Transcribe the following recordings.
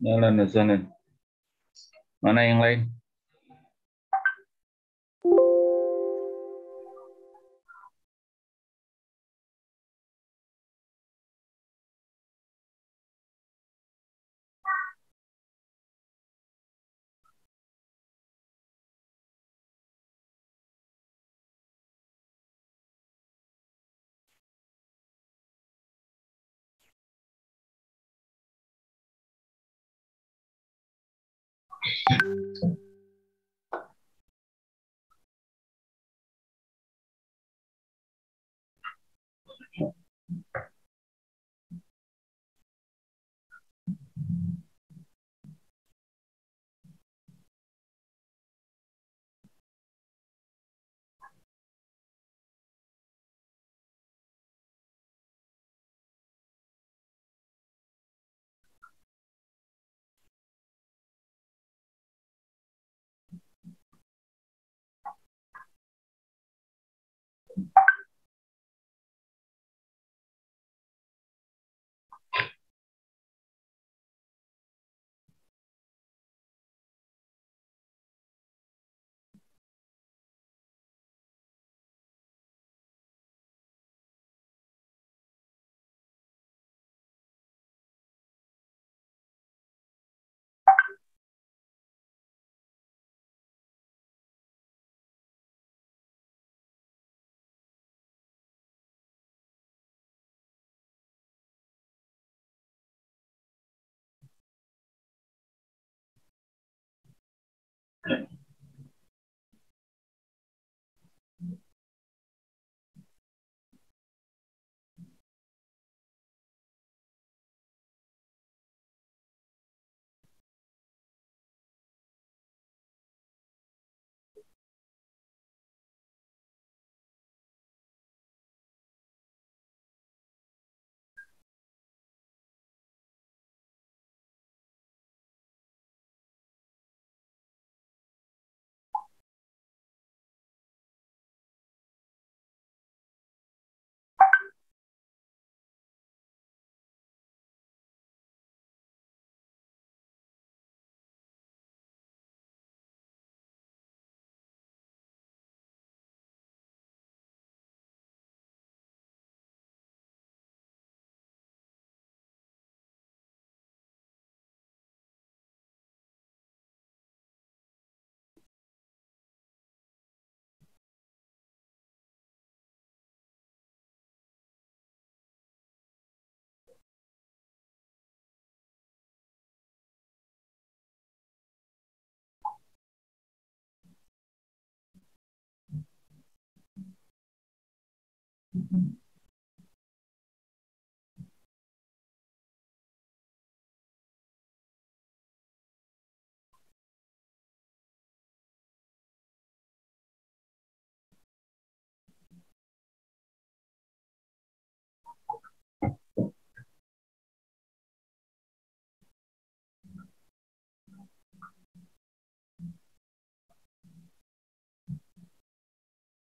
Jalan sana. Mana yang lain?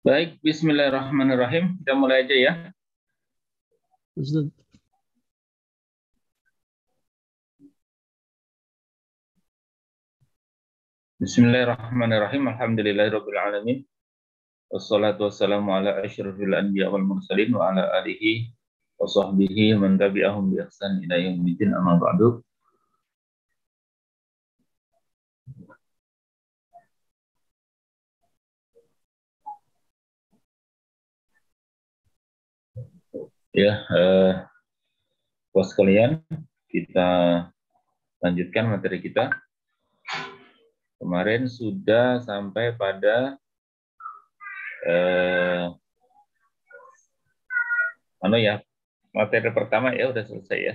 Baik, Bismillahirrahmanirrahim. Kita mulai aja ya. Ustaz. Bismillahirrahmanirrahim. Alhamdulillahirabbil alamin. Wassalatu wassalamu ala asyrafil anbiya wal mursalin wa ala alihi wa sahbihi man tabi'ahum bi ihsan ila yaumiddin, amma ba'du. Ya, bos sekalian, kita lanjutkan materi kita. Kemarin sudah sampai pada materi pertama ya, udah selesai ya.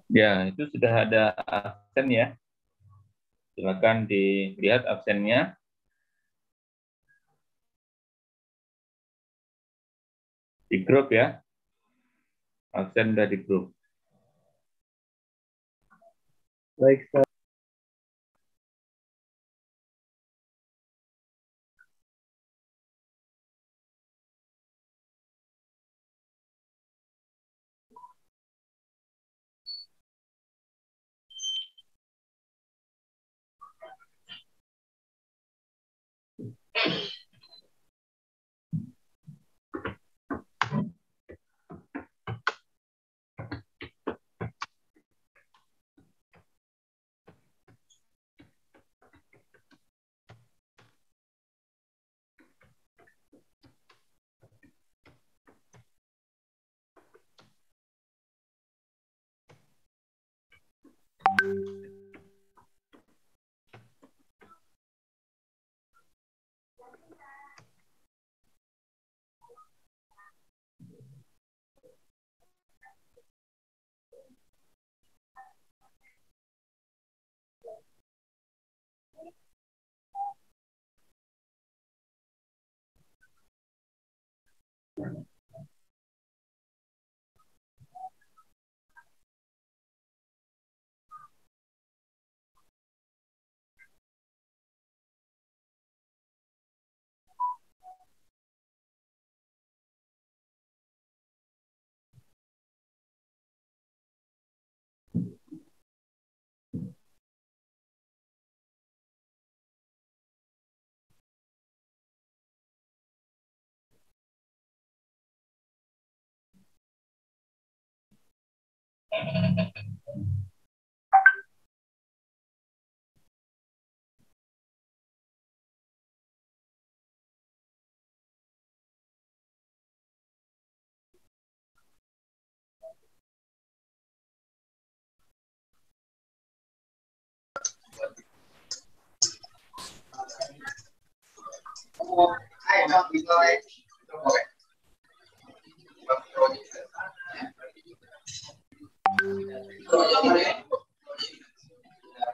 Ya, itu sudah ada absen ya. Silakan dilihat absennya. Di grup ya. Absen udah di grup. Baik, Ustaz.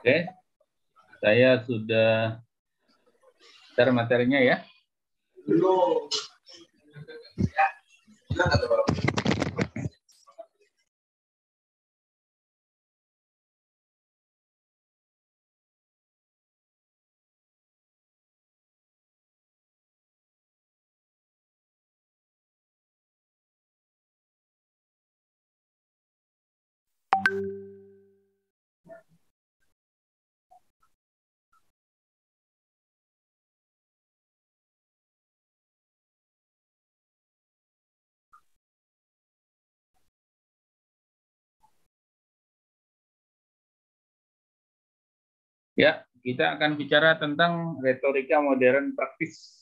Oke, saya sudah share materinya ya. Belum. Ya, kita akan bicara tentang retorika modern praktis.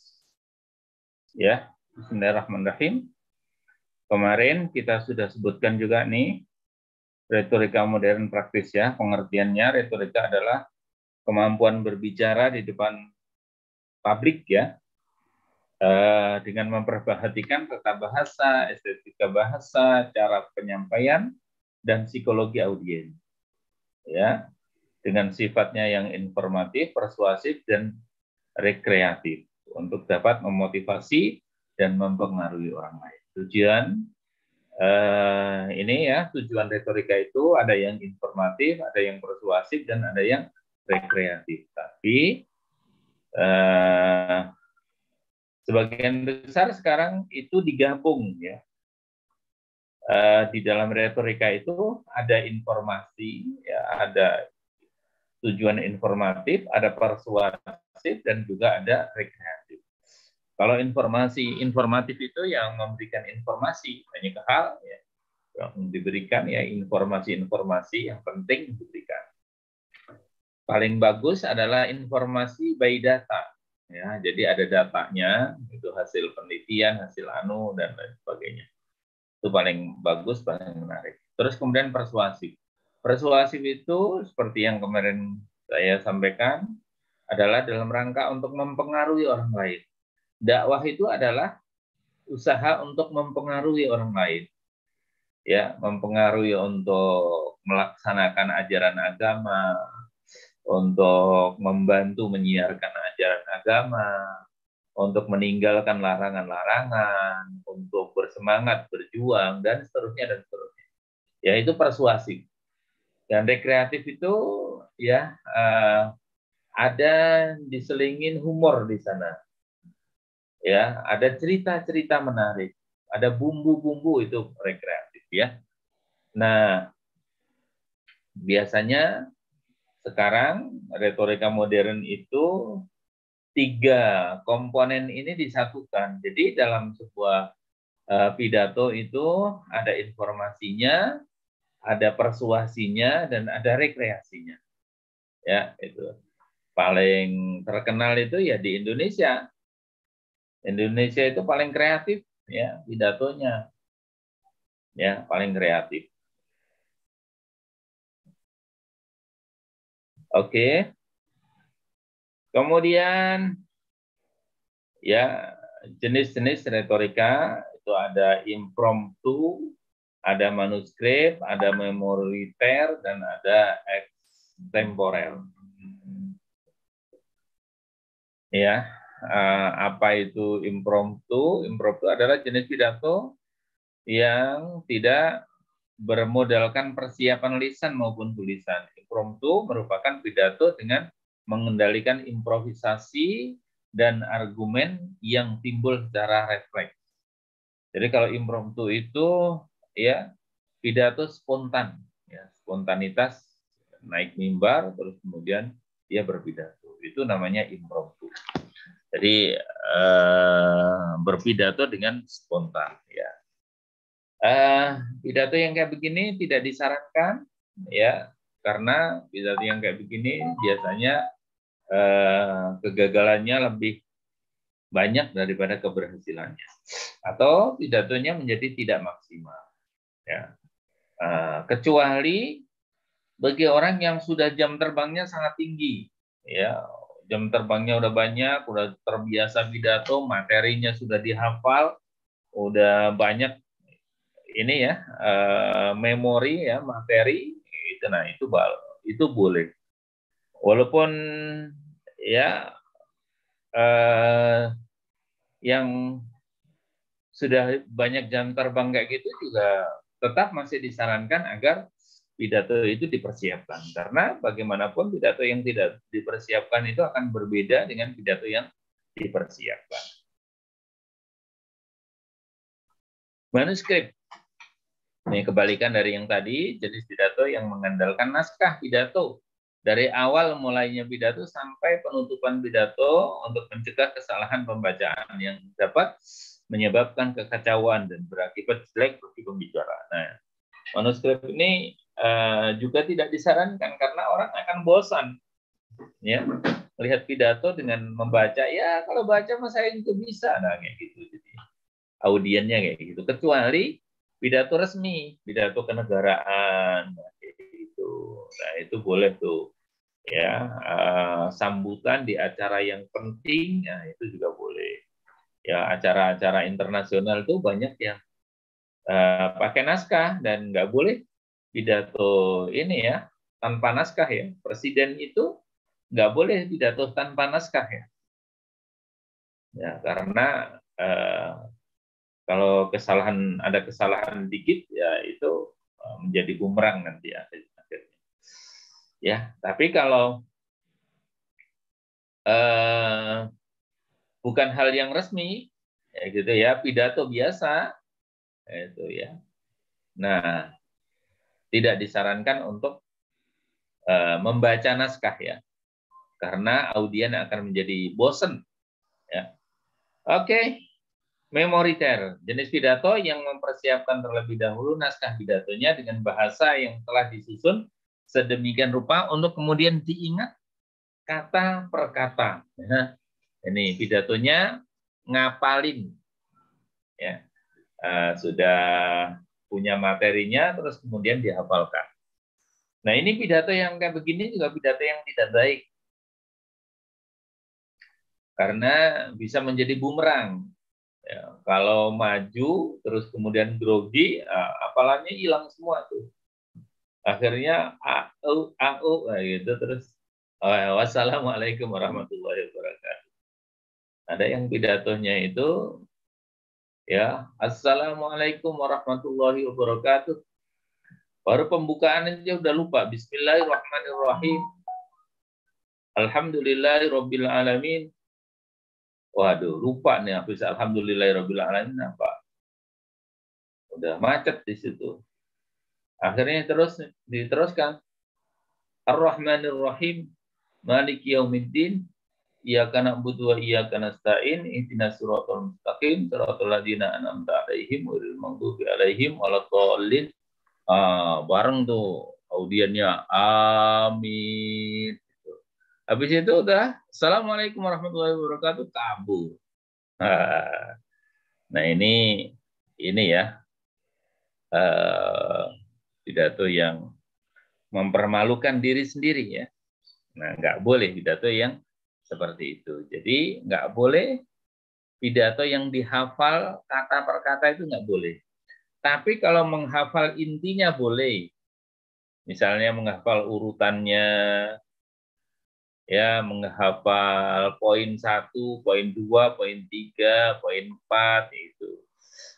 Ya, Bismillahirrahmanirrahim. Kemarin kita sudah sebutkan juga nih retorika modern praktis ya. Pengertiannya retorika adalah kemampuan berbicara di depan publik ya, dengan memperhatikan tata bahasa, estetika bahasa, cara penyampaian, dan psikologi audiens. Ya, dengan sifatnya yang informatif, persuasif, dan rekreatif untuk dapat memotivasi dan mempengaruhi orang lain. Tujuan ini ya, tujuan retorika itu ada yang informatif, ada yang persuasif, dan ada yang rekreatif. Tapi sebagian besar sekarang itu digabung ya. Di dalam retorika itu ada informasi, ya, ada tujuan informatif, ada persuasif, dan juga ada rekreatif. Kalau informasi informatif itu yang memberikan informasi banyak hal, ya, yang diberikan ya informasi-informasi yang penting diberikan. Paling bagus adalah informasi by data, ya. Jadi ada datanya, itu hasil penelitian, hasil dan lain sebagainya. Itu paling bagus, paling menarik. Terus kemudian persuasif. Persuasif itu seperti yang kemarin saya sampaikan adalah dalam rangka untuk mempengaruhi orang lain. Dakwah itu adalah usaha untuk mempengaruhi orang lain. Ya, mempengaruhi untuk melaksanakan ajaran agama, untuk membantu menyiarkan ajaran agama, untuk meninggalkan larangan-larangan, untuk bersemangat berjuang dan seterusnya dan seterusnya. Ya, itu persuasif. Dan rekreatif itu ya ada diselingin humor di sana. Ya, ada cerita-cerita menarik, ada bumbu-bumbu, itu rekreatif ya. Nah, biasanya sekarang retorika modern itu 3 komponen ini disatukan. Jadi dalam sebuah pidato itu ada informasinya, ada persuasinya, dan ada rekreasinya. Ya, itu. Paling terkenal itu ya di Indonesia. Indonesia itu paling kreatif ya pidatonya. Ya, paling kreatif. Oke. Kemudian ya jenis-jenis retorika itu ada impromptu, ada manuskrip, ada memoriter, dan ada extemporel. Ya, apa itu impromptu? Impromptu adalah jenis pidato yang tidak bermodalkan persiapan lisan maupun tulisan. Impromptu merupakan pidato dengan mengendalikan improvisasi dan argumen yang timbul secara refleks. Jadi kalau impromptu itu ya pidato spontan, ya, spontanitas, naik mimbar terus kemudian dia berpidato. Itu namanya impromptu. Jadi berpidato dengan spontan ya. Pidato yang kayak begini tidak disarankan ya, karena pidato yang kayak begini biasanya kegagalannya lebih banyak daripada keberhasilannya, atau pidatonya menjadi tidak maksimal ya. Kecuali bagi orang yang sudah jam terbangnya sangat tinggi ya, jam terbangnya udah banyak, udah terbiasa pidato, materinya sudah dihafal, udah banyak ini ya, memori ya, materi itu. Nah, itu boleh. Walaupun ya yang sudah banyak jam terbang kayak gitu juga tetap masih disarankan agar pidato itu dipersiapkan, karena bagaimanapun pidato yang tidak dipersiapkan itu akan berbeda dengan pidato yang dipersiapkan. Manuskrip ini kebalikan dari yang tadi, jenis pidato yang mengandalkan naskah pidato dari awal mulainya pidato sampai penutupan pidato untuk mencegah kesalahan pembacaan yang dapat menyebabkan kekacauan dan berakibat jelek bagi pembicara. Nah, manuskrip ini juga tidak disarankan karena orang akan bosan ya melihat pidato dengan membaca. Ya kalau baca mah saya juga bisa, nah kayak gitu. Jadi audiennya kayak gitu. Kecuali pidato resmi, pidato kenegaraan, kayak gitu. Nah itu boleh tuh ya, sambutan di acara yang penting, nah itu juga boleh. Ya acara-acara internasional tuh banyak yang pakai naskah, dan nggak boleh pidato ini ya tanpa naskah ya. Presiden itu nggak boleh pidato tanpa naskah ya. Ya karena kalau ada kesalahan dikit ya itu menjadi bumerang nanti akhirnya. Ya, tapi kalau bukan hal yang resmi ya gitu ya, pidato biasa itu ya. Nah, tidak disarankan untuk membaca naskah ya, karena audien akan menjadi bosen ya. Oke. Memoriter, jenis pidato yang mempersiapkan terlebih dahulu naskah pidatonya dengan bahasa yang telah disusun sedemikian rupa untuk kemudian diingat kata per kata. Nah, ini pidatonya ngapalin, ya sudah punya materinya, terus kemudian dihafalkan. Nah ini pidato yang kayak begini juga pidato yang tidak baik, karena bisa menjadi bumerang. Ya, kalau maju terus kemudian grogi, hafalannya hilang semua tuh. Akhirnya gitu terus. Wassalamualaikum warahmatullahi wabarakatuh. Ada yang pidatonya itu ya, Assalamualaikum warahmatullahi wabarakatuh. Baru pembukaan aja udah lupa. Bismillahirrahmanirrahim. Alhamdulillahirabbil alamin. Waduh, lupa nih habis alhamdulillahirabbil alamin apa? Udah macet di situ. Akhirnya terus diteruskan. Ar-Rahmanir-Rahim. Maliki yaumiddin. Iyyaka na'budu wa iyyaka nasta'in. Ihdinas siratal mustaqim. Siratal ladzina an'amta 'alaihim ghairil maghdubi 'alaihim waladdallin. Bareng tuh audiennya. Amin. Habis itu udah Assalamualaikum warahmatullahi wabarakatuh kabur. Nah ini ya pidato yang mempermalukan diri sendiri ya. Nah nggak boleh pidato yang seperti itu. Jadi nggak boleh pidato yang dihafal kata per kata itu nggak boleh. Tapi kalau menghafal intinya boleh. Misalnya menghafal urutannya, ya menghafal poin 1, poin 2, poin 3, poin 4 itu.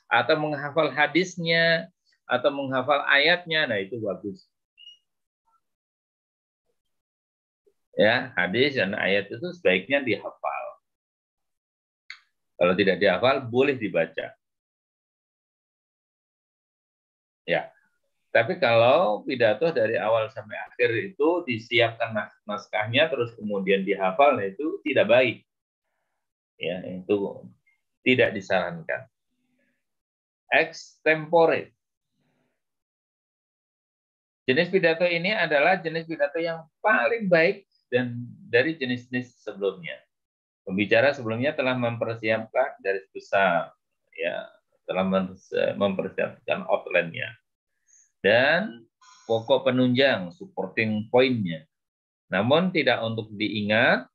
Atau menghafal hadisnya, atau menghafal ayatnya, nah itu bagus. Ya, hadis dan ayat itu sebaiknya dihafal. Kalau tidak dihafal, boleh dibaca. Ya, tapi kalau pidato dari awal sampai akhir itu disiapkan naskahnya, terus kemudian dihafal, nah itu tidak baik. Ya, itu tidak disarankan. Extempore. Jenis pidato ini adalah jenis pidato yang paling baik dan dari jenis-jenis sebelumnya. Pembicara sebelumnya telah mempersiapkan garis besar, ya, telah mempersiapkan outline-nya dan pokok penunjang, supporting point-nya. Namun tidak untuk diingat,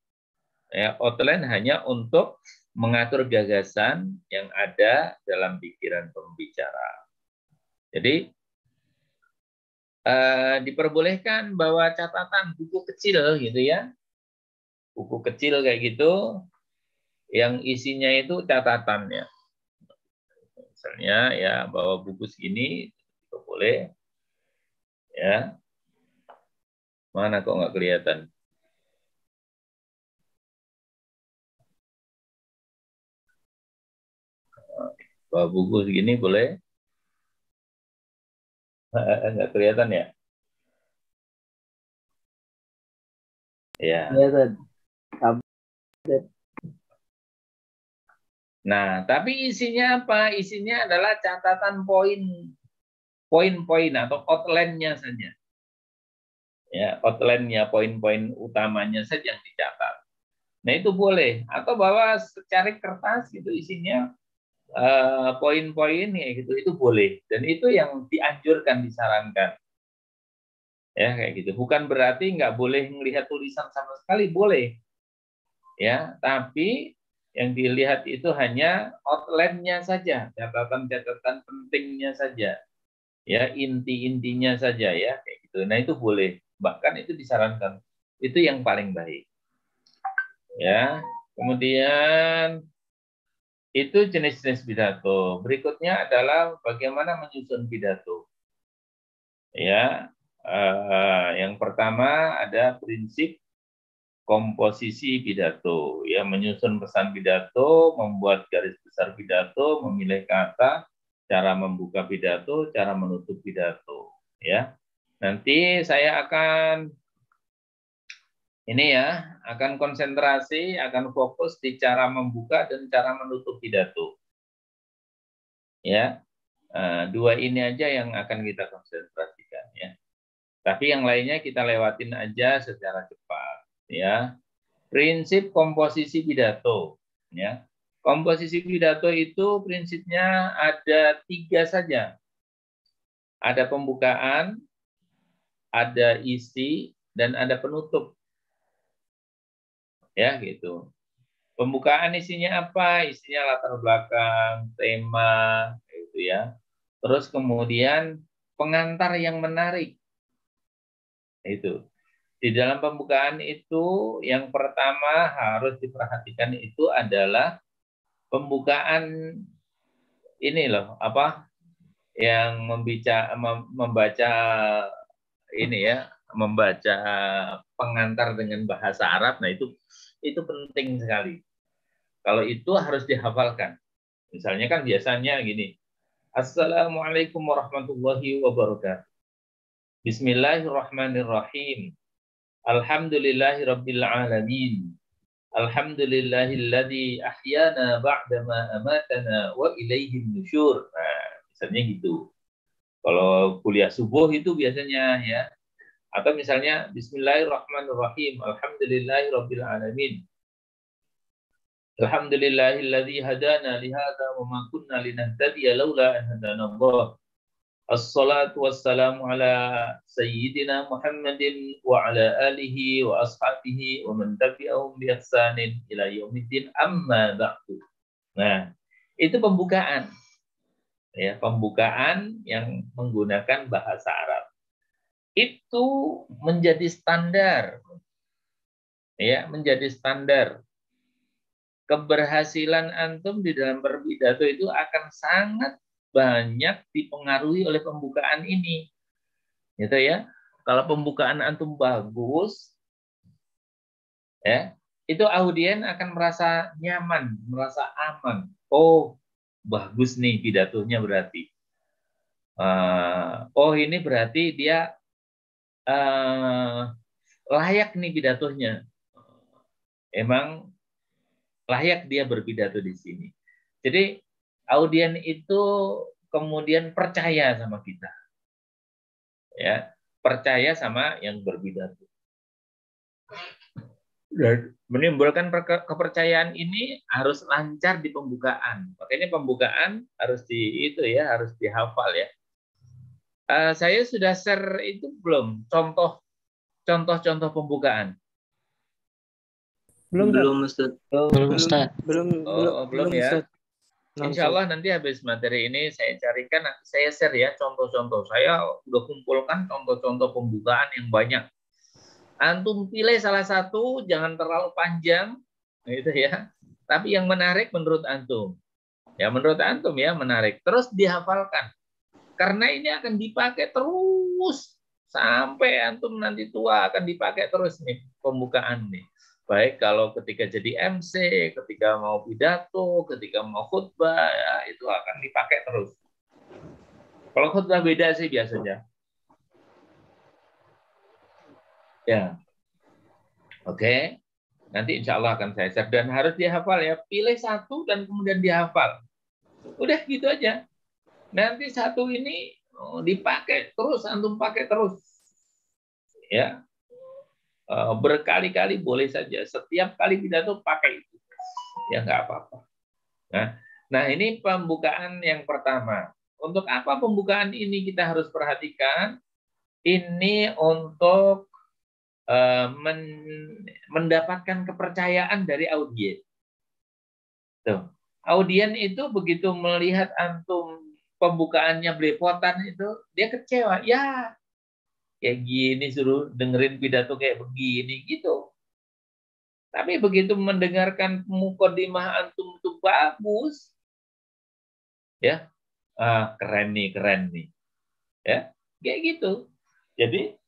ya, outline hanya untuk mengatur gagasan yang ada dalam pikiran pembicara. Jadi diperbolehkan bawa catatan buku kecil gitu ya, buku kecil kayak gitu yang isinya itu catatannya. Misalnya ya bawa buku segini itu boleh ya. Mana kok nggak kelihatan? Bawa buku segini boleh? Nggak kelihatan ya? Ya. Nah, tapi isinya apa? Isinya adalah catatan poin-poin atau outline-nya saja. Ya, outline-nya, poin-poin utamanya saja yang dicatat. Nah, itu boleh. Atau bawa secari kertas gitu isinya poin-poin ya gitu, itu boleh. Dan itu yang dianjurkan, disarankan. Ya, kayak gitu. Bukan berarti nggak boleh melihat tulisan sama sekali, boleh. Ya, tapi yang dilihat itu hanya outline-nya saja, catatan-catatan pentingnya saja, ya inti-intinya saja ya, kayak gitu. Nah itu boleh, bahkan itu disarankan, itu yang paling baik. Ya, kemudian itu jenis-jenis pidato. Berikutnya adalah bagaimana menyusun pidato. Ya, yang pertama ada prinsip komposisi pidato, ya menyusun pesan pidato, membuat garis besar pidato, memilih kata, cara membuka pidato, cara menutup pidato, ya. Nanti saya akan ini ya, akan konsentrasi, akan fokus di cara membuka dan cara menutup pidato. Ya. Dua ini aja yang akan kita konsentrasikan ya. Tapi yang lainnya kita lewatin aja secara cepat, ya. Prinsip komposisi pidato. Ya. Komposisi pidato itu prinsipnya ada 3 saja. Ada pembukaan, ada isi, dan ada penutup. Ya, gitu. Pembukaan isinya apa? Isinya latar belakang, tema, gitu ya. Terus kemudian pengantar yang menarik. Itu. Di dalam pembukaan itu yang pertama harus diperhatikan itu adalah pembukaan ini loh, apa yang membaca ini ya, membaca pengantar dengan bahasa Arab. Nah, itu penting sekali. Kalau itu harus dihafalkan. Misalnya kan biasanya gini. Assalamualaikum warahmatullahi wabarakatuh. Bismillahirrahmanirrahim. Alhamdulillahirabbil alamin. Alhamdulillahilladzi ahyana ba'dama amatana wa ilaihin nusyur. Nah, misalnya gitu. Kalau kuliah subuh itu biasanya ya. Atau misalnya Bismillahirrahmanirrahim. Alhamdulillahirabbil alamin. Alhamdulillahilladzi hadana li hadza wa ma kunna linahtadiya laula an hadana Allah. Assalatu wassalamu ala sayyidina Muhammadin wa ala alihi wa ashabihi wa man tabi'ahum bi ihsanin ila yaumiddin amma ba'du. Nah, itu pembukaan. Ya, pembukaan yang menggunakan bahasa Arab. Itu menjadi standar. Ya, menjadi standar. Keberhasilan antum di dalam berpidato itu akan sangat banyak dipengaruhi oleh pembukaan ini. Gitu ya. Kalau pembukaan antum bagus, ya, itu audien akan merasa nyaman, merasa aman. Oh, bagus nih pidatonya berarti. Oh, ini berarti dia layak nih pidatonya. Emang layak dia berpidato di sini. Jadi audien itu kemudian percaya sama kita, ya, percaya sama yang berpidato. Dan menimbulkan kepercayaan ini harus lancar di pembukaan. Makanya pembukaan harus harus dihafal ya. Saya sudah share itu belum? Contoh-contoh pembukaan. Belum, Ustaz. Belum, Ustaz. Belum ya. Insya Allah nanti habis materi ini saya carikan, nanti saya share ya contoh-contoh. Saya udah kumpulkan contoh-contoh pembukaan yang banyak. Antum pilih salah satu, jangan terlalu panjang, gitu ya. Tapi yang menarik menurut antum. Ya menurut antum ya menarik. Terus dihafalkan. Karena ini akan dipakai terus sampai antum nanti tua akan dipakai terus nih pembukaan nih. Baik kalau ketika jadi MC, ketika mau pidato, ketika mau khutbah, ya, itu akan dipakai terus. Kalau khutbah beda sih biasanya. Ya, oke. Nanti insya Allah akan saya share. Dan harus dihafal ya. Pilih satu dan kemudian dihafal. Udah gitu aja. Nanti satu ini dipakai terus, antum pakai terus. Ya. Berkali-kali boleh saja. Setiap kali pidato pakai itu. Ya nggak apa-apa. Nah, ini pembukaan yang pertama. Untuk apa pembukaan ini kita harus perhatikan? Ini untuk mendapatkan kepercayaan dari audien. Tuh. Audien itu begitu melihat antum pembukaannya belepotan itu, dia kecewa. Ya, kayak gini suruh dengerin pidato kayak begini gitu. Tapi begitu mendengarkan mukadimah antum itu bagus, ya, keren nih, ya, kayak gitu. Jadi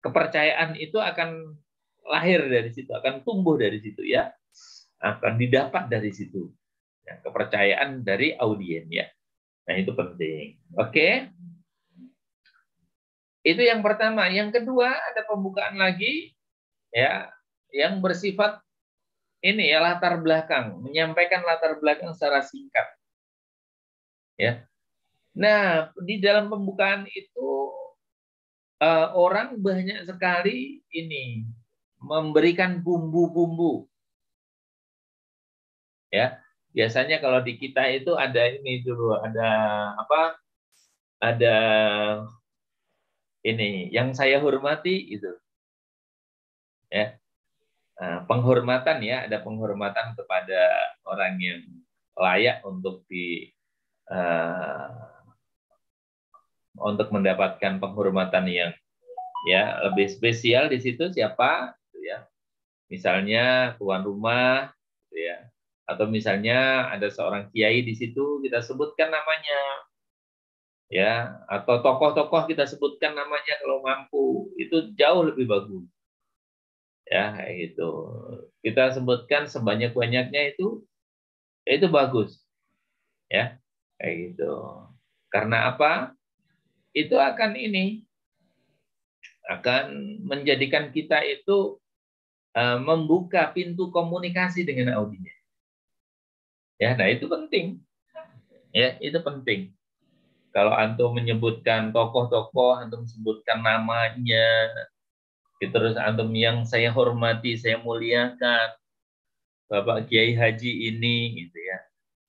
kepercayaan itu akan lahir dari situ, akan tumbuh dari situ, ya, akan didapat dari situ, ya, kepercayaan dari audien, ya. Nah itu penting. Oke. Itu yang pertama. Yang kedua ada pembukaan lagi, ya, yang bersifat ini ya latar belakang, menyampaikan latar belakang secara singkat. Ya. Nah, di dalam pembukaan itu orang banyak sekali ini memberikan bumbu-bumbu. Ya. Biasanya kalau di kita itu ada ini dulu, ada apa? Ada ini yang saya hormati itu. Ya. Nah, penghormatan ya, ada penghormatan kepada orang yang layak untuk untuk mendapatkan penghormatan yang ya lebih spesial di situ siapa, gitu ya. Misalnya tuan rumah, gitu ya. Atau misalnya ada seorang kiai di situ kita sebutkan namanya, ya. Atau tokoh-tokoh kita sebutkan namanya kalau mampu, itu jauh lebih bagus, ya kayak gitu. Kita sebutkan sebanyak-banyaknya itu bagus, ya kayak gitu. Karena apa? Itu akan menjadikan kita itu membuka pintu komunikasi dengan audiens. Ya, nah itu penting. Ya, itu penting. Kalau antum menyebutkan tokoh-tokoh, antum sebutkan namanya, terus antum yang saya hormati, saya muliakan, Bapak Kiai Haji ini, gitu ya,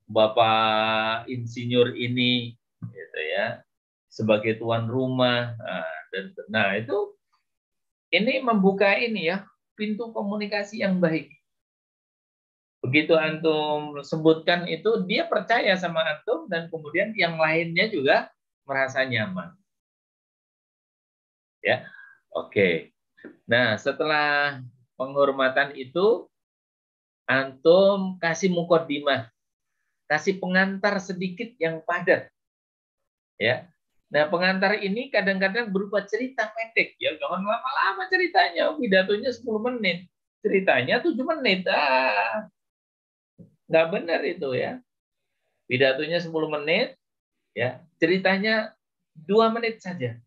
Bapak Insinyur ini, gitu ya, sebagai tuan rumah, nah itu ini membuka ini ya pintu komunikasi yang baik. Begitu antum sebutkan itu, dia percaya sama antum dan kemudian yang lainnya juga merasa nyaman. Ya, oke. Nah, setelah penghormatan itu, antum kasih mukodimah, kasih pengantar sedikit yang padat. Ya. Nah, pengantar ini kadang-kadang berupa cerita pendek. Ya, jangan lama-lama ceritanya. Pidatonya 10 menit. Ceritanya 7 menit. Nggak benar itu ya. Pidatonya 10 menit, ya ceritanya 2 menit saja.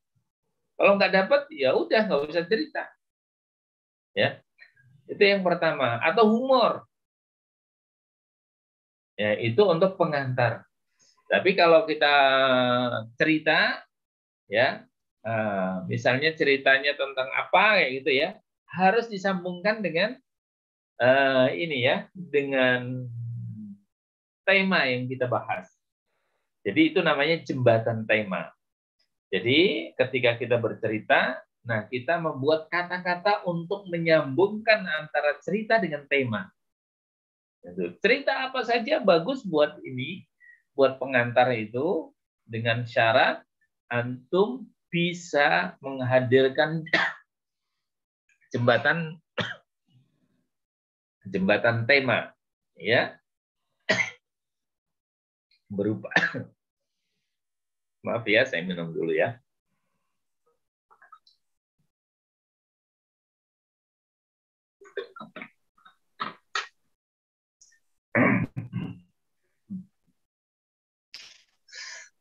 Kalau nggak dapat, ya udah nggak usah cerita. Ya, itu yang pertama. Atau humor. Ya, itu untuk pengantar. Tapi kalau kita cerita, ya, misalnya ceritanya tentang apa kayak gitu ya, harus disambungkan dengan ini ya, dengan tema yang kita bahas. Jadi itu namanya jembatan tema. Jadi ketika kita bercerita, nah kita membuat kata-kata untuk menyambungkan antara cerita dengan tema. Cerita apa saja bagus buat ini, buat pengantar itu, dengan syarat antum bisa menghadirkan jembatan tema, ya, berupa. Maaf ya, saya minum dulu ya.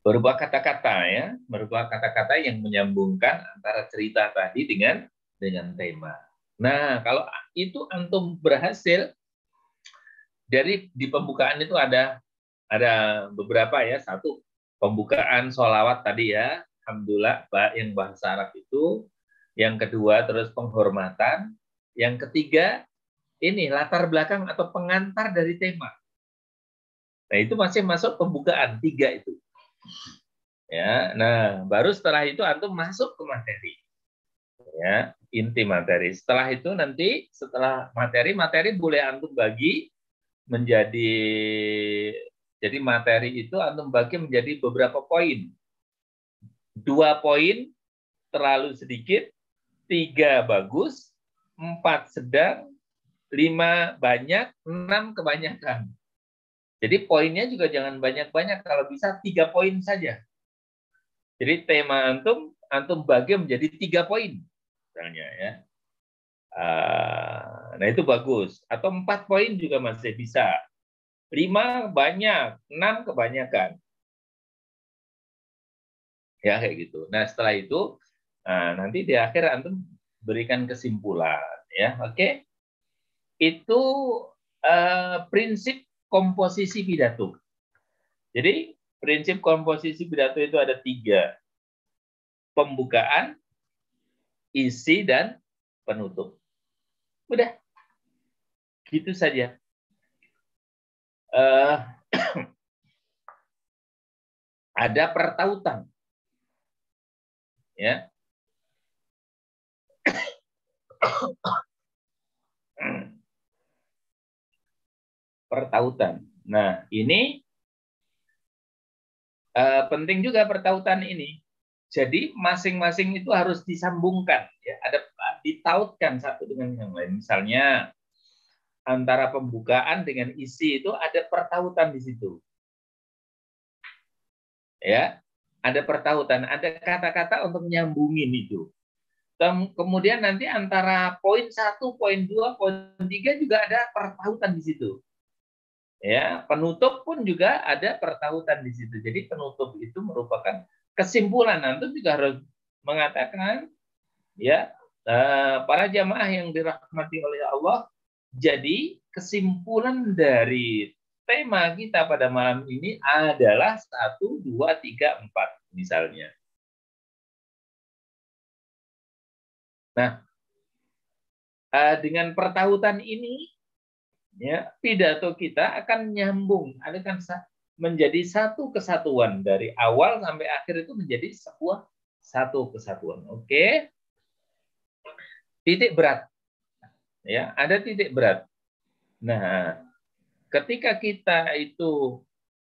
Berupa kata-kata ya, berupa kata-kata yang menyambungkan antara cerita tadi dengan tema. Nah, kalau itu antum berhasil, dari di pembukaan itu ada beberapa ya. Satu, pembukaan sholawat tadi ya, alhamdulillah yang bahasa Arab itu. Yang kedua terus penghormatan. Yang ketiga ini latar belakang atau pengantar dari tema. Nah itu masih masuk pembukaan 3 itu. Ya, nah baru setelah itu antum masuk ke materi. Ya, inti materi. Setelah itu nanti setelah materi boleh antum bagi menjadi, jadi materi itu antum bagi menjadi beberapa poin. 2 poin terlalu sedikit, 3 bagus, 4 sedang, 5 banyak, 6 kebanyakan. Jadi poinnya juga jangan banyak-banyak, kalau bisa 3 poin saja. Jadi tema antum bagi menjadi 3 poin misalnya ya. Nah itu bagus. Atau 4 poin juga masih bisa. 5 banyak, 6 kebanyakan. Ya kayak gitu. Nah setelah itu, nanti di akhir antum berikan kesimpulan. Ya, oke. Itu prinsip komposisi pidato. Jadi prinsip komposisi pidato itu ada 3. Pembukaan, isi, dan penutup. Udah. Gitu saja. Ada pertautan. Ya. Pertautan. Nah, ini penting juga pertautan ini. Jadi masing-masing itu harus disambungkan, ya, ada ditautkan satu dengan yang lain. Misalnya antara pembukaan dengan isi itu ada pertautan di situ. Ya, ada pertautan, ada kata-kata untuk nyambungin itu. Kemudian nanti antara poin 1, poin 2, poin 3 juga ada pertautan di situ. Ya, penutup pun juga ada pertautan di situ. Jadi penutup itu merupakan kesimpulan. Nanti juga harus mengatakan, ya, para jamaah yang dirahmati oleh Allah, jadi kesimpulan dari tema kita pada malam ini adalah 1, 2, 3, 4 misalnya. Nah, dengan pertautan ini, ya, pidato kita akan nyambung, akan menjadi satu kesatuan dari awal sampai akhir itu menjadi sebuah satu kesatuan. Oke, titik berat, ya, ada titik berat. Nah, ketika kita itu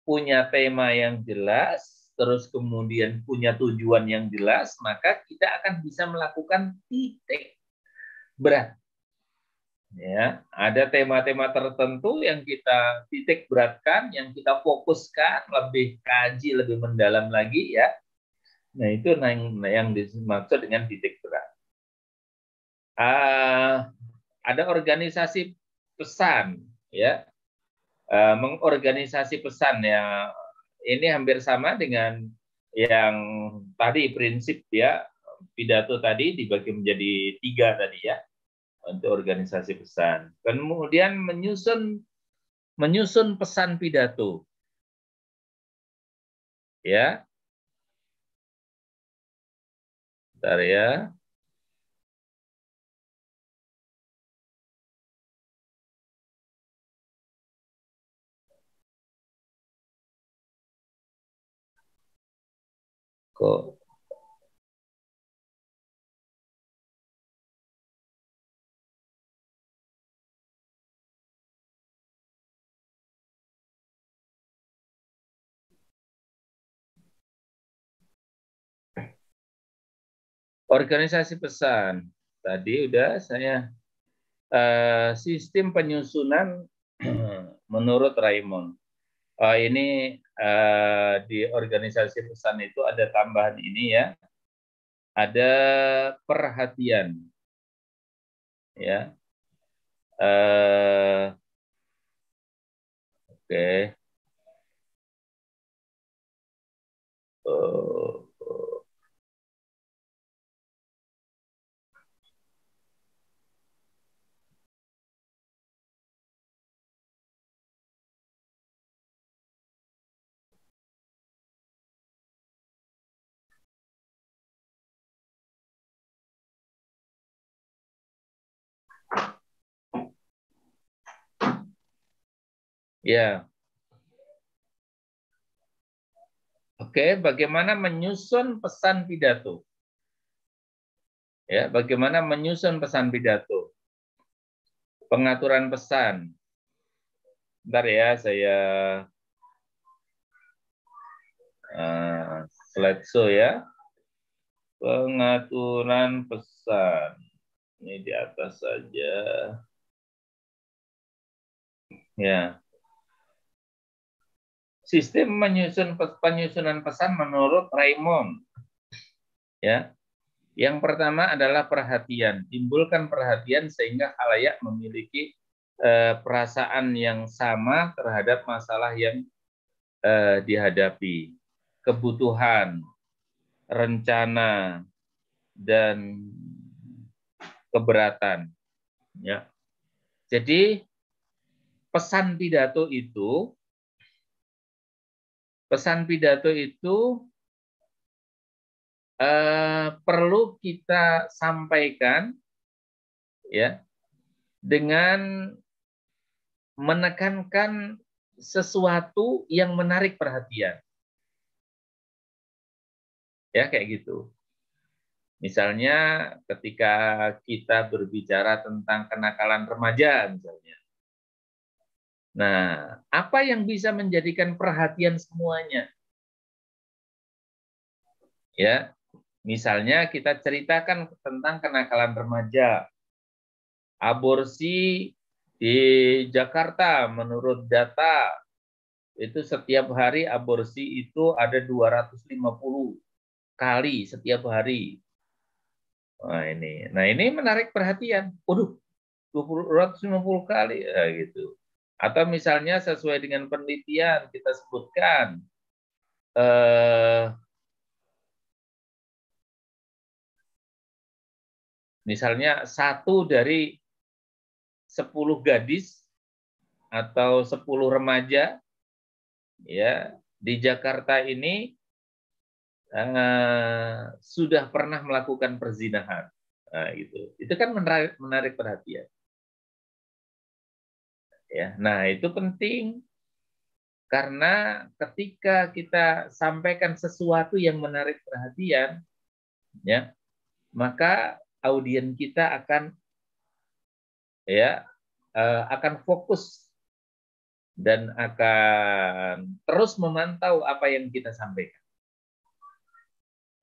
punya tema yang jelas, terus kemudian punya tujuan yang jelas, maka kita akan bisa melakukan titik berat. Ya, ada tema-tema tertentu yang kita titik beratkan, yang kita fokuskan, lebih kaji, lebih mendalam lagi, ya. Nah, itu yang dimaksud dengan titik berat. Ada organisasi pesan, ya, mengorganisasi pesan, ya. Ini hampir sama dengan yang tadi prinsip, ya, pidato tadi dibagi menjadi 3 tadi, ya, untuk organisasi pesan. Kemudian menyusun pesan pidato. Ya. Bentar ya. Kok organisasi pesan. Tadi udah saya sistem penyusunan menurut Raymond. Ini di organisasi pesan itu ada tambahan ini, ya. Ada perhatian, ya. Oke. Ya. Oke, bagaimana menyusun pesan pidato? Ya, bagaimana menyusun pesan pidato? Pengaturan pesan. Bentar ya, saya slideshow, ya. Pengaturan pesan. Ini di atas saja. Ya. Sistem penyusunan pesan menurut Raymond. Ya. Yang pertama adalah perhatian. Timbulkan perhatian sehingga khalayak memiliki perasaan yang sama terhadap masalah yang dihadapi. Kebutuhan, rencana, dan keberatan. Ya. Jadi pesan pidato itu perlu kita sampaikan, ya, dengan menekankan sesuatu yang menarik perhatian. Ya, kayak gitu. Misalnya ketika kita berbicara tentang kenakalan remaja misalnya. Nah, apa yang bisa menjadikan perhatian semuanya? Ya, Misalnya kita ceritakan tentang kenakalan remaja. Aborsi di Jakarta menurut data itu setiap hari aborsi itu ada 250 kali setiap hari. Nah ini menarik perhatian. Waduh, 250 kali ya gitu. Atau misalnya sesuai dengan penelitian kita sebutkan misalnya 1 dari 10 gadis atau 10 remaja ya di Jakarta ini sudah pernah melakukan perzinahan. Nah, gitu. Itu kan menarik perhatian. Ya, nah itu penting karena ketika kita sampaikan sesuatu yang menarik perhatian, ya, maka audien kita akan akan fokus dan akan terus memantau apa yang kita sampaikan.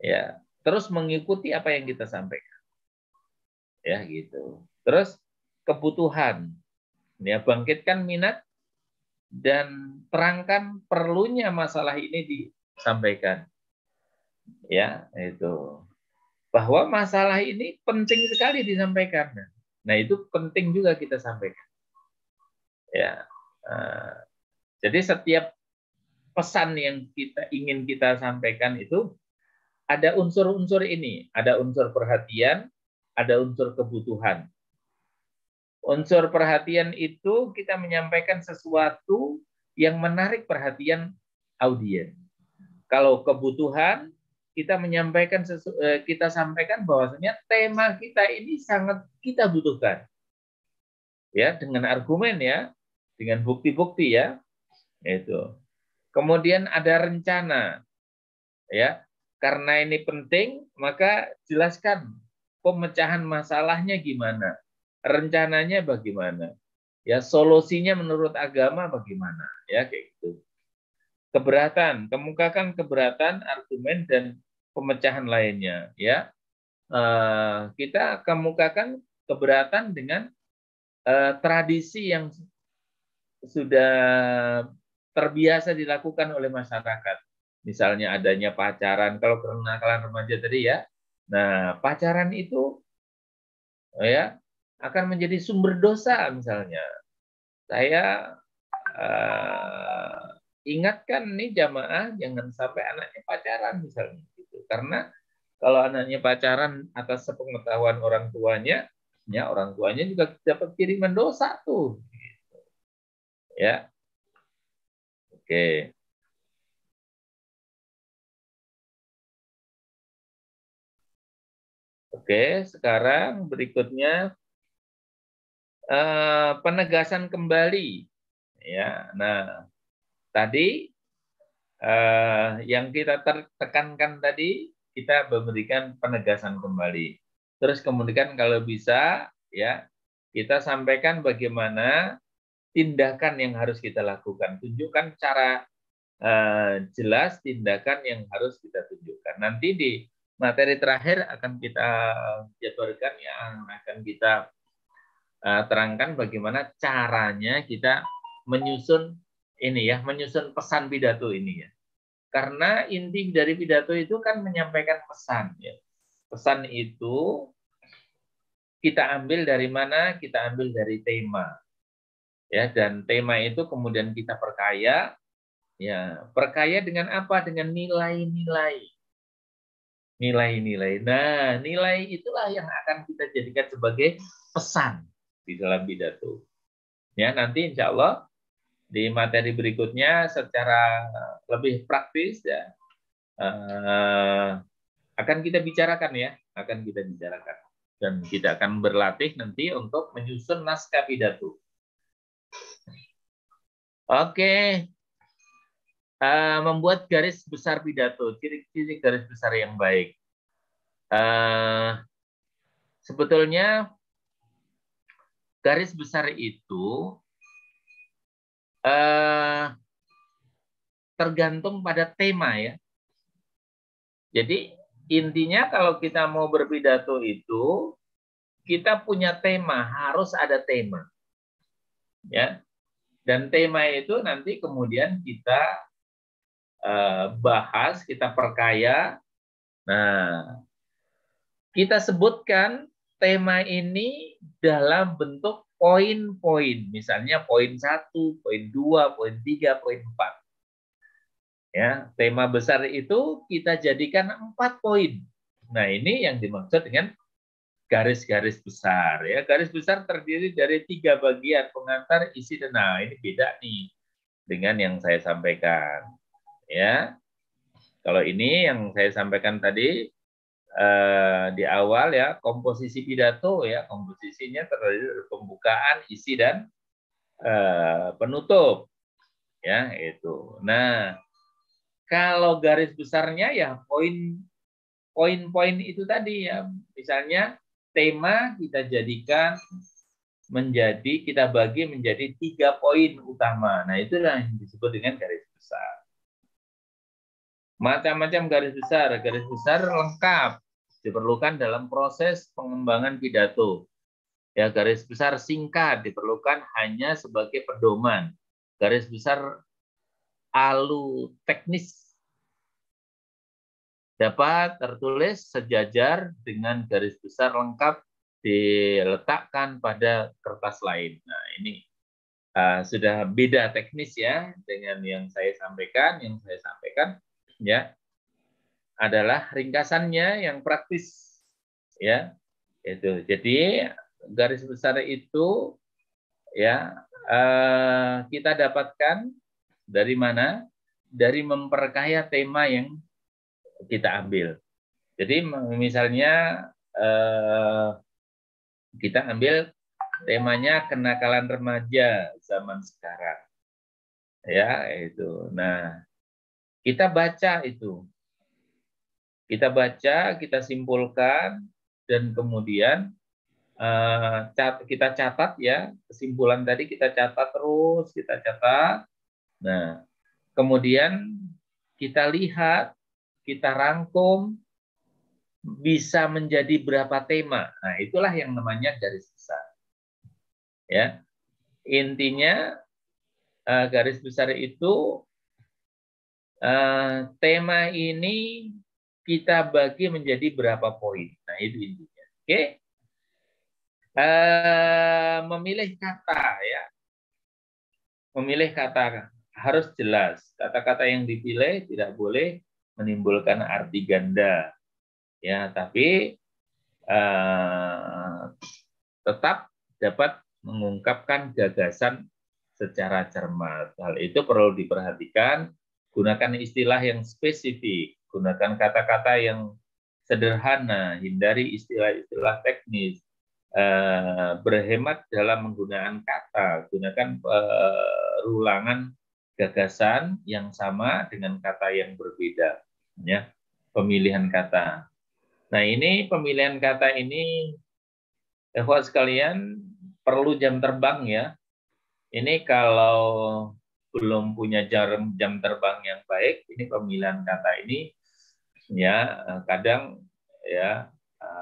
Ya, terus mengikuti apa yang kita sampaikan. Ya, gitu. Terus kebutuhan. Ya, bangkitkan minat dan terangkan perlunya masalah ini disampaikan. Ya, itu. Bahwa masalah ini penting sekali disampaikan. Nah, itu penting juga kita sampaikan. Ya. Jadi setiap pesan yang ingin kita sampaikan itu ada unsur-unsur ini, ada unsur perhatian, ada unsur kebutuhan. Unsur perhatian itu kita menyampaikan sesuatu yang menarik perhatian audien. Kalau kebutuhan kita kita sampaikan bahwasanya tema kita ini sangat kita butuhkan. Ya, dengan argumen ya, dengan bukti-bukti ya. Itu. Kemudian ada rencana. Ya. Karena ini penting, maka jelaskan pemecahan masalahnya gimana. Rencananya bagaimana. Ya, solusinya menurut agama bagaimana. Ya, kayak gitu. Keberatan, kemukakan keberatan, argumen dan pemecahan lainnya. Ya, kita kemukakan keberatan dengan tradisi yang sudah terbiasa dilakukan oleh masyarakat. Misalnya adanya pacaran, kalau kenakalan remaja tadi ya. Nah, pacaran itu ya akan menjadi sumber dosa misalnya. Saya ingatkan nih jamaah jangan sampai anaknya pacaran misalnya gitu. Karena kalau anaknya pacaran atas sepengetahuan orang tuanya, ya orang tuanya juga dapat kiriman dosa tuh. Ya. Oke. Oke, sekarang berikutnya penegasan kembali. Ya, nah tadi yang kita tekankan tadi kita memberikan penegasan kembali. Terus kemudian kalau bisa ya kita sampaikan bagaimana tindakan yang harus kita lakukan. Tunjukkan cara jelas tindakan yang harus kita tunjukkan. Nanti di materi terakhir akan kita jadwalkan yang akan kita terangkan bagaimana caranya kita menyusun ini ya, menyusun pesan pidato ini ya. Karena inti dari pidato itu kan menyampaikan pesan ya. Pesan itu kita ambil dari mana? Kita ambil dari tema. Ya, dan tema itu kemudian kita perkaya ya, perkaya dengan apa? Dengan nilai-nilai. Nilai-nilai. Nah, nilai itulah yang akan kita jadikan sebagai pesan di dalam pidato. Ya, nanti insya Allah di materi berikutnya secara lebih praktis ya akan kita bicarakan ya, akan kita bicarakan dan kita akan berlatih nanti untuk menyusun naskah pidato. Oke, membuat garis besar pidato, ciri-ciri garis besar yang baik. Sebetulnya garis besar itu tergantung pada tema ya. Jadi intinya kalau kita mau berpidato itu kita punya tema, harus ada tema. Ya. Dan tema itu nanti kemudian kita bahas, kita perkaya. Nah, kita sebutkan tema ini dalam bentuk poin-poin. Misalnya poin 1, poin 2, poin 3, poin 4. Ya, tema besar itu kita jadikan 4 poin. Nah, ini yang dimaksud dengan garis-garis besar. Ya, garis besar terdiri dari 3 bagian, pengantar, isi, dan nah ini beda nih dengan yang saya sampaikan. Ya, kalau ini yang saya sampaikan tadi di awal ya, komposisi pidato ya, komposisinya terdiri dari pembukaan, isi, dan penutup. Ya, itu. Nah, kalau garis besarnya ya poin-poin itu tadi ya. Misalnya tema kita jadikan kita bagi menjadi 3 poin utama. Nah, itulah yang disebut dengan garis besar. Macam-macam garis besar lengkap diperlukan dalam proses pengembangan pidato. Ya, garis besar singkat diperlukan hanya sebagai pedoman. Garis besar alu teknis dapat tertulis sejajar dengan garis besar lengkap diletakkan pada kertas lain. Nah, ini sudah beda teknis ya dengan yang saya sampaikan. Yang saya sampaikan ya adalah ringkasannya yang praktis ya. Itu. Jadi garis besar itu ya kita dapatkan dari mana? Dari memperkaya tema yang kita ambil. Jadi misalnya kita ambil temanya kenakalan remaja zaman sekarang. Ya, itu. Nah, kita baca itu. Kita baca, kita simpulkan, dan kemudian kita catat ya, kesimpulan tadi kita catat terus, kita catat. Nah, kemudian kita lihat, kita rangkum, bisa menjadi berapa tema. Nah, itulah yang namanya garis besar. Ya, intinya garis besar itu tema ini kita bagi menjadi berapa poin. Nah, itu intinya. Oke. Memilih kata ya. Memilih kata harus jelas. Kata-kata yang dipilih tidak boleh menimbulkan arti ganda. Ya, tapi tetap dapat mengungkapkan gagasan secara cermat. Hal itu perlu diperhatikan. Gunakan istilah yang spesifik, gunakan kata-kata yang sederhana, hindari istilah-istilah teknis, berhemat dalam menggunakan kata, gunakan perulangan gagasan yang sama dengan kata yang berbeda, ya, pemilihan kata. Nah, ini pemilihan kata ini, ikhwan sekalian, perlu jam terbang ya. Ini kalau belum punya jam terbang yang baik, ini pemilihan kata ini ya kadang ya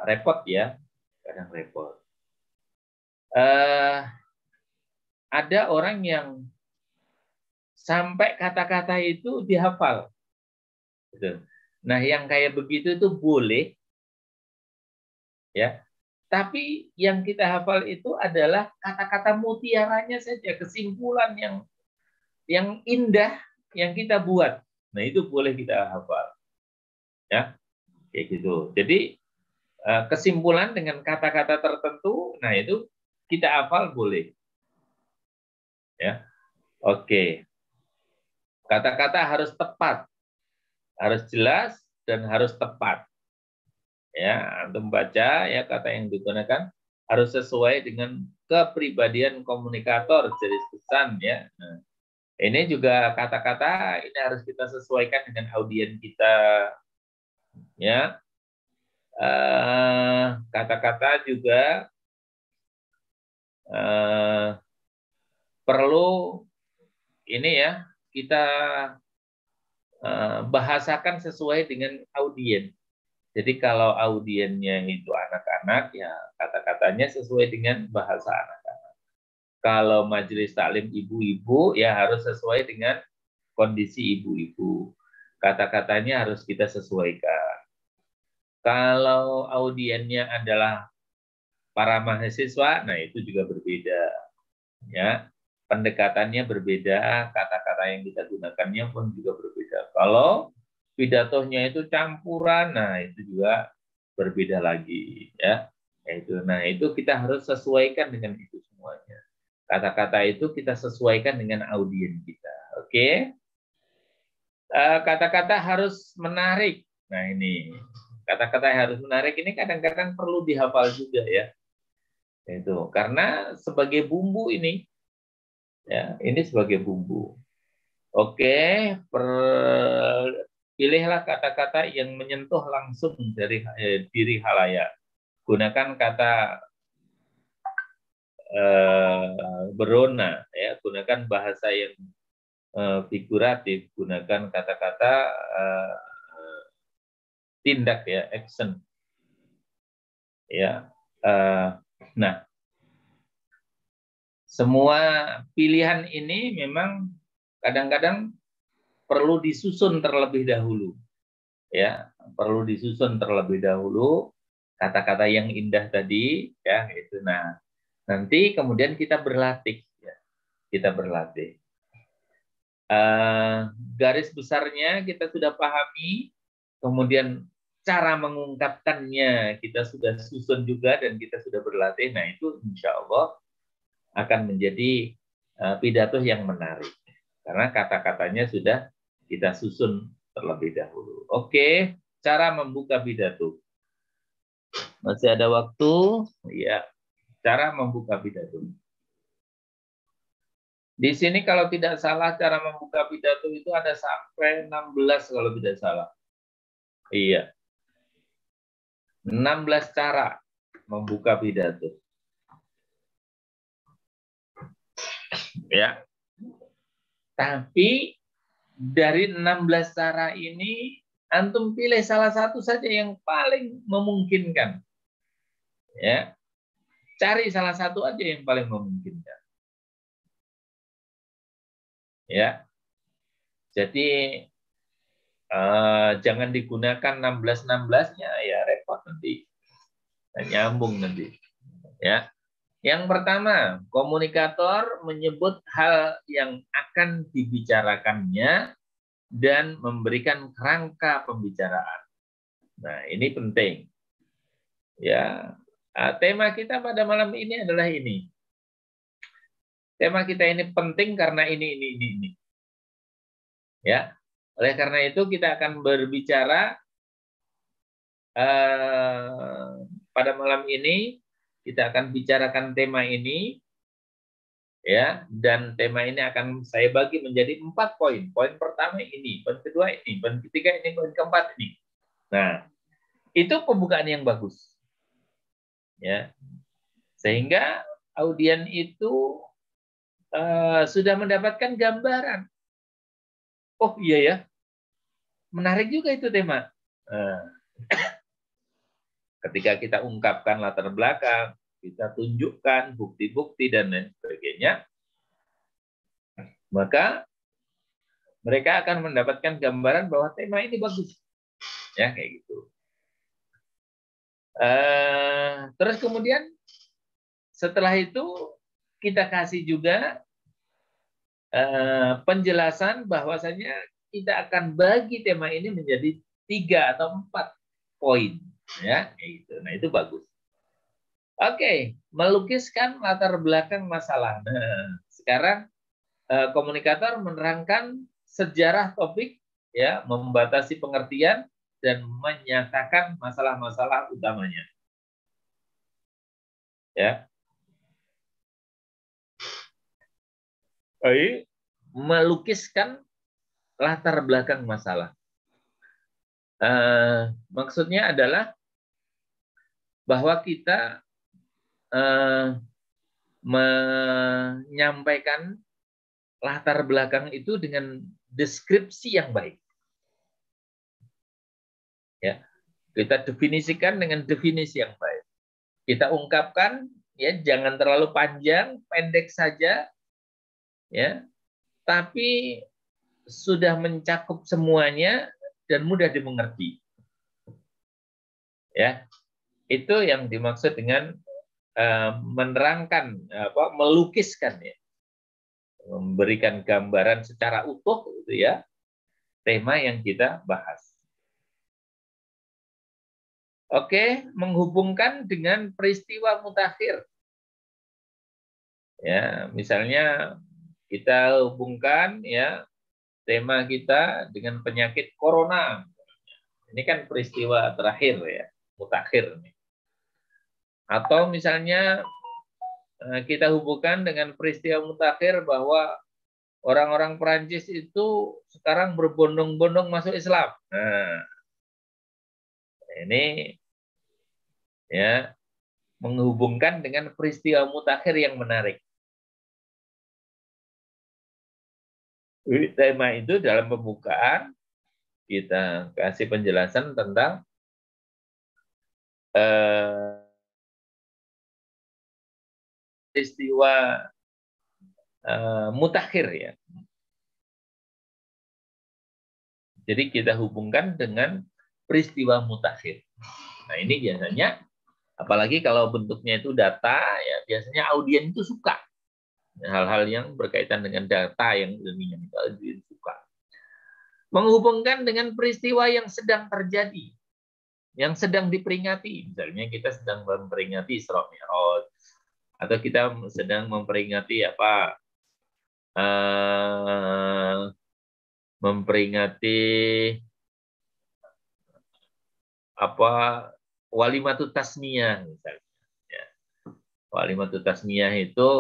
repot ya, kadang repot. Ada orang yang sampai kata-kata itu dihafal. Nah, yang kayak begitu itu boleh ya. Tapi yang kita hafal itu adalah kata-kata mutiaranya saja, kesimpulan yang indah yang kita buat. Nah, itu boleh kita hafal. Ya, kayak gitu. Jadi kesimpulan dengan kata-kata tertentu, nah itu kita hafal boleh. Ya. Oke. Kata-kata harus tepat. Harus jelas dan harus tepat. Ya, antum baca ya kata yang digunakan harus sesuai dengan kepribadian komunikator, jenis pesan ya. Nah, ini juga kata-kata ini harus kita sesuaikan dengan audiens kita ya. Kata-kata juga perlu ini ya kita bahasakan sesuai dengan audiens Jadi kalau audiennya itu anak-anak, ya kata-katanya sesuai dengan bahasa anak-anak. Kalau majelis taklim ibu-ibu, ya harus sesuai dengan kondisi ibu-ibu. Kata-katanya harus kita sesuaikan. Kalau audiennya adalah para mahasiswa, nah itu juga berbeda. Ya, pendekatannya berbeda, kata-kata yang kita gunakannya pun juga berbeda. Kalau pidatonya itu campuran, nah itu juga berbeda lagi, ya. Nah itu kita harus sesuaikan dengan itu semuanya. Kata-kata itu kita sesuaikan dengan audiens kita, oke? Kata-kata harus menarik. Nah ini kata-kata yang harus menarik ini kadang-kadang perlu dihafal juga ya. Itu karena sebagai bumbu ini, ya ini sebagai bumbu. Oke, pilihlah kata-kata yang menyentuh langsung dari diri halayak. Gunakan kata berona, ya. Gunakan bahasa yang figuratif. Gunakan kata-kata tindak, ya, action. Ya, nah, semua pilihan ini memang kadang-kadang perlu disusun terlebih dahulu. Ya, perlu disusun terlebih dahulu kata-kata yang indah tadi, ya itu. Nah, nanti kemudian kita berlatih, ya. Kita berlatih. Garis besarnya kita sudah pahami, kemudian cara mengungkapkannya kita sudah susun juga dan kita sudah berlatih. Nah, itu insya Allah akan menjadi pidato yang menarik karena kata-katanya sudah kita susun terlebih dahulu. Oke, cara membuka pidato. Masih ada waktu? Ya, cara membuka pidato. Di sini kalau tidak salah cara membuka pidato itu ada sampai 16 kalau tidak salah. Iya. 16 cara membuka pidato. Ya. Tapi dari 16 cara ini antum pilih salah satu saja yang paling memungkinkan. Ya. Cari salah satu aja yang paling memungkinkan. Ya. Jadi jangan digunakan 16-16-nya, ya repot nanti. Nyambung nanti. Ya. Yang pertama, komunikator menyebut hal yang akan dibicarakannya dan memberikan kerangka pembicaraan. Nah, ini penting. Ya. Tema kita pada malam ini adalah ini. Tema kita ini penting karena ini. Ya. Oleh karena itu kita akan berbicara pada malam ini kita akan bicarakan tema ini, ya, dan tema ini akan saya bagi menjadi 4 poin. Poin pertama ini, poin kedua ini, poin ketiga ini, poin keempat ini. Nah, itu pembukaan yang bagus, ya, sehingga audien itu sudah mendapatkan gambaran. Oh iya ya, menarik juga itu tema. Ketika kita ungkapkan latar belakang, kita tunjukkan bukti-bukti dan lain sebagainya, maka mereka akan mendapatkan gambaran bahwa tema ini bagus, ya kayak gitu. Terus kemudian setelah itu kita kasih juga penjelasan bahwasanya kita akan bagi tema ini menjadi 3 atau 4 poin, ya kayak gitu. Nah itu bagus. Oke, melukiskan latar belakang masalah. Nah, sekarang komunikator menerangkan sejarah topik, ya, membatasi pengertian dan menyatakan masalah-masalah utamanya. Ya. Melukiskan latar belakang masalah. Maksudnya adalah bahwa kita menyampaikan latar belakang itu dengan deskripsi yang baik. Ya. Kita definisikan dengan definisi yang baik. Kita ungkapkan, ya, jangan terlalu panjang, pendek saja, ya, tapi sudah mencakup semuanya dan mudah dimengerti. Ya, itu yang dimaksud dengan menerangkan, melukiskan, ya, memberikan gambaran secara utuh, gitu ya, tema yang kita bahas. Oke, menghubungkan dengan peristiwa mutakhir. Ya, misalnya kita hubungkan, ya, tema kita dengan penyakit corona. Ini kan peristiwa terakhir, ya, mutakhir. Atau misalnya kita hubungkan dengan peristiwa mutakhir bahwa orang-orang Perancis itu sekarang berbondong-bondong masuk Islam. Nah, ini, ya, menghubungkan dengan peristiwa mutakhir yang menarik. Tema itu dalam pembukaan kita kasih penjelasan tentang peristiwa mutakhir, ya. Jadi kita hubungkan dengan peristiwa mutakhir. Nah, ini biasanya, apalagi kalau bentuknya itu data, ya, biasanya audien itu suka hal-hal yang berkaitan dengan data yang ilmiah, itu audien suka. Menghubungkan dengan peristiwa yang sedang terjadi, yang sedang diperingati. Misalnya kita sedang memperingati Isra Mi'raj, atau kita sedang memperingati Walimatut Tasmiyah misalnya. Ya. Walimatut Tasmiyah itu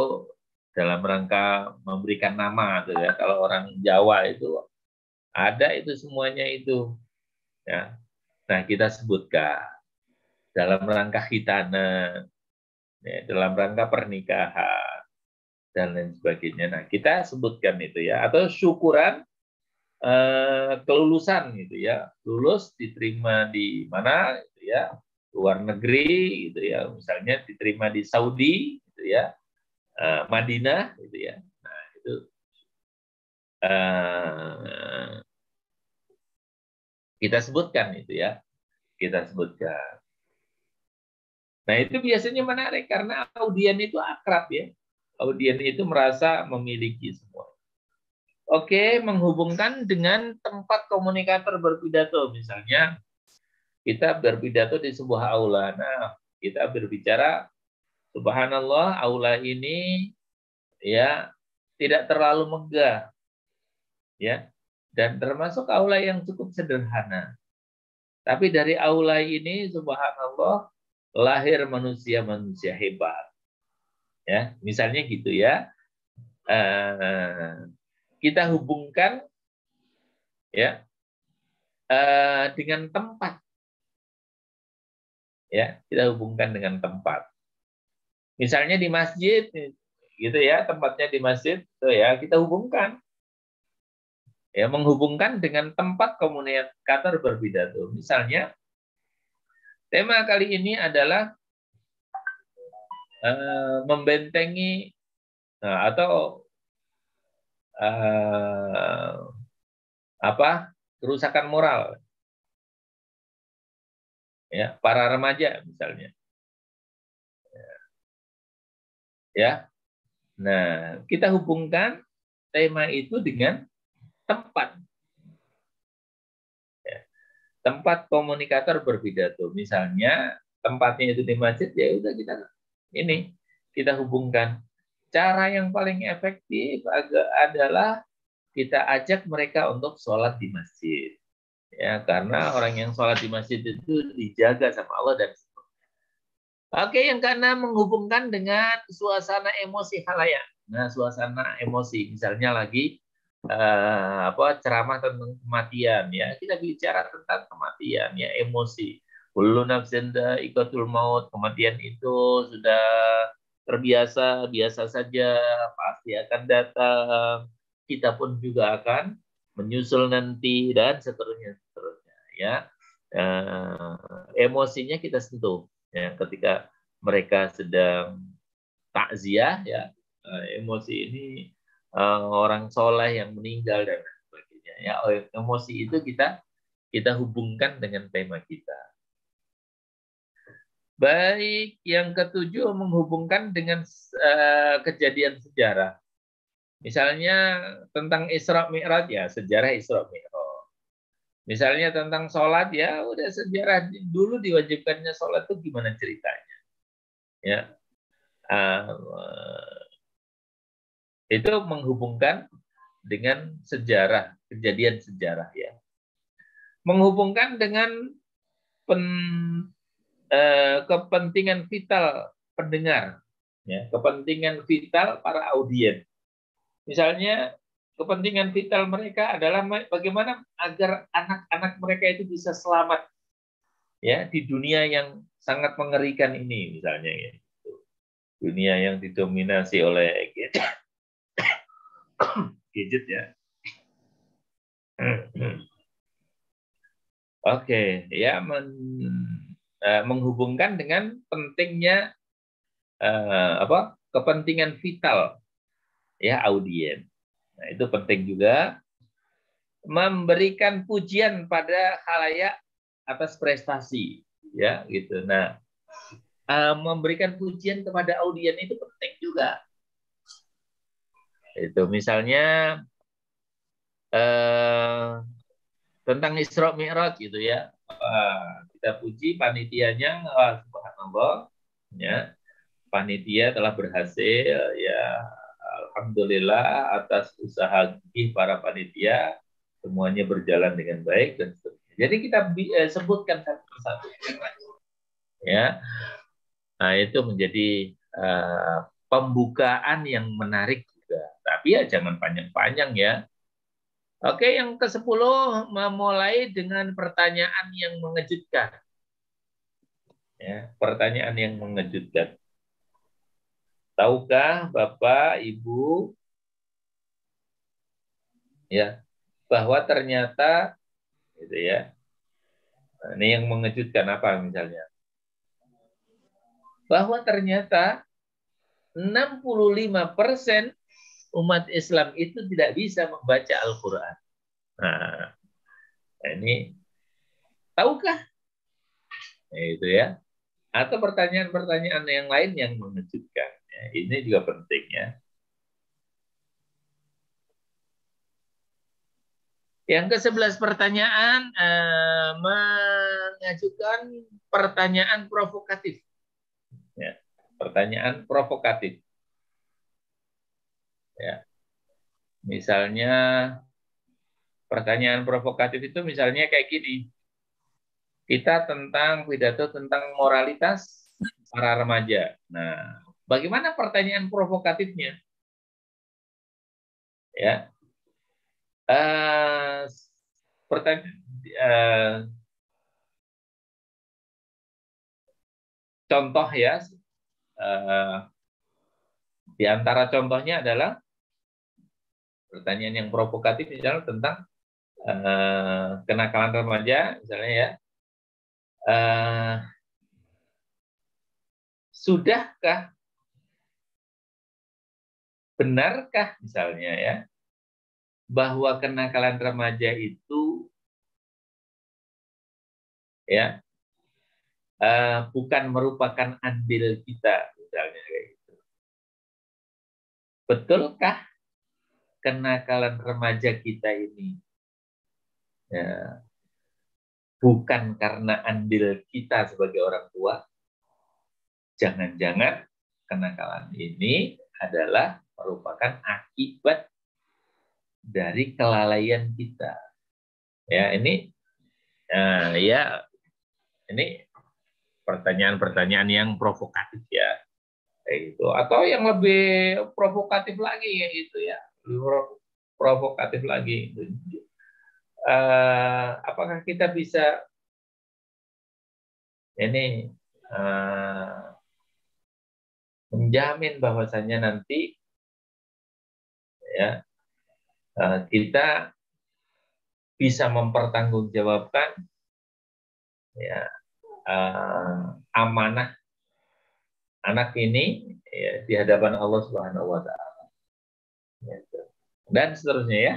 dalam rangka memberikan nama, tuh, ya. Kalau orang Jawa itu ada itu semuanya itu. Ya. Nah, kita sebutkan dalam rangka khitanan, ya, dalam rangka pernikahan dan lain sebagainya. Nah, kita sebutkan itu, ya. Atau syukuran kelulusan, gitu ya. Lulus diterima di mana, gitu ya. Luar negeri, gitu ya. Misalnya diterima di Saudi, gitu ya. Madinah, gitu ya. Nah, itu kita sebutkan itu, ya. Kita sebutkan. Nah, itu biasanya menarik karena audien itu akrab, ya. Audien itu merasa memiliki semua. Oke, menghubungkan dengan tempat komunikator berpidato. Misalnya kita berpidato di sebuah aula. Nah, kita berbicara, subhanallah, aula ini, ya, tidak terlalu megah, ya, dan termasuk aula yang cukup sederhana. Tapi dari aula ini, subhanallah, lahir manusia-manusia hebat. Ya, misalnya gitu, ya. Kita hubungkan, ya, dengan tempat. Ya, kita hubungkan dengan tempat. Misalnya di masjid, gitu ya, tempatnya di masjid, tuh, ya, kita hubungkan. Ya, menghubungkan dengan tempat komunikator berpidato. Misalnya, tema kali ini adalah membentengi, atau kerusakan moral, ya, para remaja misalnya, ya. Nah, kita hubungkan tema itu dengan tempat, ya. Tempat komunikator berpidato, misalnya tempatnya itu di masjid, ya udah kita hubungkan. Cara yang paling efektif adalah kita ajak mereka untuk sholat di masjid, ya, karena orang yang sholat di masjid itu dijaga sama Allah dan Oke, yang keenam, menghubungkan dengan suasana emosi khalayak. Nah, suasana emosi, misalnya lagi ceramah tentang kematian, ya, kita bicara tentang kematian, ya, emosi. Kullu nafsin dha'iqatul maut, kematian itu sudah terbiasa, biasa saja, pasti akan datang. Kita pun juga akan menyusul nanti dan seterusnya, ya. emosinya kita sentuh ya ketika mereka sedang takziah ya, emosi ini orang soleh yang meninggal dan sebagainya ya, emosi itu kita hubungkan dengan tema kita. Baik, yang ketujuh menghubungkan dengan kejadian sejarah. Misalnya tentang Isra Mi'raj ya, sejarah Isra Mi'raj. Misalnya tentang sholat ya, udah sejarah dulu diwajibkannya sholat itu gimana ceritanya. Ya, itu menghubungkan dengan sejarah, kejadian sejarah ya. Menghubungkan dengan kepentingan vital pendengar, ya, kepentingan vital para audiens. Misalnya kepentingan vital mereka adalah bagaimana agar anak-anak mereka itu bisa selamat ya di dunia yang sangat mengerikan ini, misalnya ya. Dunia yang didominasi oleh gadget ya. Oke, ya menghubungkan dengan pentingnya kepentingan vital ya audiens. Nah, itu penting juga. Memberikan pujian pada khalayak atas prestasi ya gitu. Nah, memberikan pujian kepada audiens itu penting juga. Itu misalnya tentang Isra Mi'raj gitu ya. Kita puji panitianya, subhanallah ya. Panitia telah berhasil ya, alhamdulillah atas usaha gigih para panitia semuanya berjalan dengan baik dan seterusnya. Jadi kita sebutkan satu persatu ya. Nah, itu menjadi pembukaan yang menarik juga. Tapi ya jangan panjang-panjang ya. Oke, yang ke-10 memulai dengan pertanyaan yang mengejutkan. Ya, pertanyaan yang mengejutkan. Tahukah Bapak, Ibu, ya, bahwa ternyata gitu ya. Nah, ini yang mengejutkan apa misalnya? Bahwa ternyata 65% umat Islam itu tidak bisa membaca Al-Qur'an. Nah, ini tahukah? Nah, itu ya. Atau pertanyaan-pertanyaan yang lain yang mengejutkan. Ya, ini juga penting ya. Yang ke-11 pertanyaan mengajukan pertanyaan provokatif. Ya, pertanyaan provokatif. Ya. Misalnya pertanyaan provokatif itu misalnya kayak gini. Kita tentang pidato tentang moralitas para remaja. Nah, bagaimana pertanyaan provokatifnya? Ya, contoh ya, di antara contohnya adalah pertanyaan yang provokatif misalnya tentang kenakalan remaja, misalnya ya. Sudahkah, benarkah misalnya ya, bahwa kenakalan remaja itu ya bukan merupakan andil kita, misalnya kayak gitu. Betulkah kenakalan remaja kita ini ya, bukan karena andil kita sebagai orang tua? Jangan-jangan kenakalan ini adalah merupakan akibat dari kelalaian kita. Ya, ini ya ini pertanyaan-pertanyaan yang provokatif ya. Kayak gitu. Atau yang lebih provokatif lagi ya itu ya. Lebih provokatif lagi. Apakah kita bisa ini menjamin bahwasannya nanti ya kita bisa mempertanggungjawabkan ya, amanah anak ini ya, di hadapan Allah Subhanahu wa taala. Dan seterusnya ya.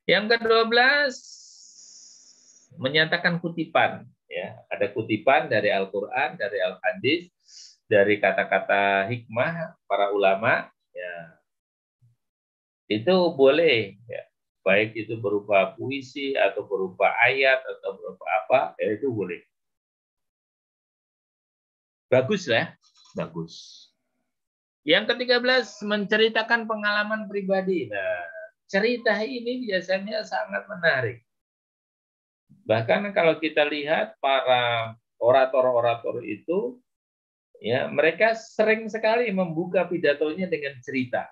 Yang ke-12 menyatakan kutipan ya, ada kutipan dari Al-Qur'an, dari Al-Hadis, dari kata-kata hikmah para ulama ya. Itu boleh ya. Baik itu berupa puisi atau berupa ayat atau berupa apa, ya itu boleh. Bagus lah, bagus. Yang ke-13 menceritakan pengalaman pribadi. Nah, cerita ini biasanya sangat menarik. Bahkan kalau kita lihat para orator-orator itu, ya mereka sering sekali membuka pidatonya dengan cerita.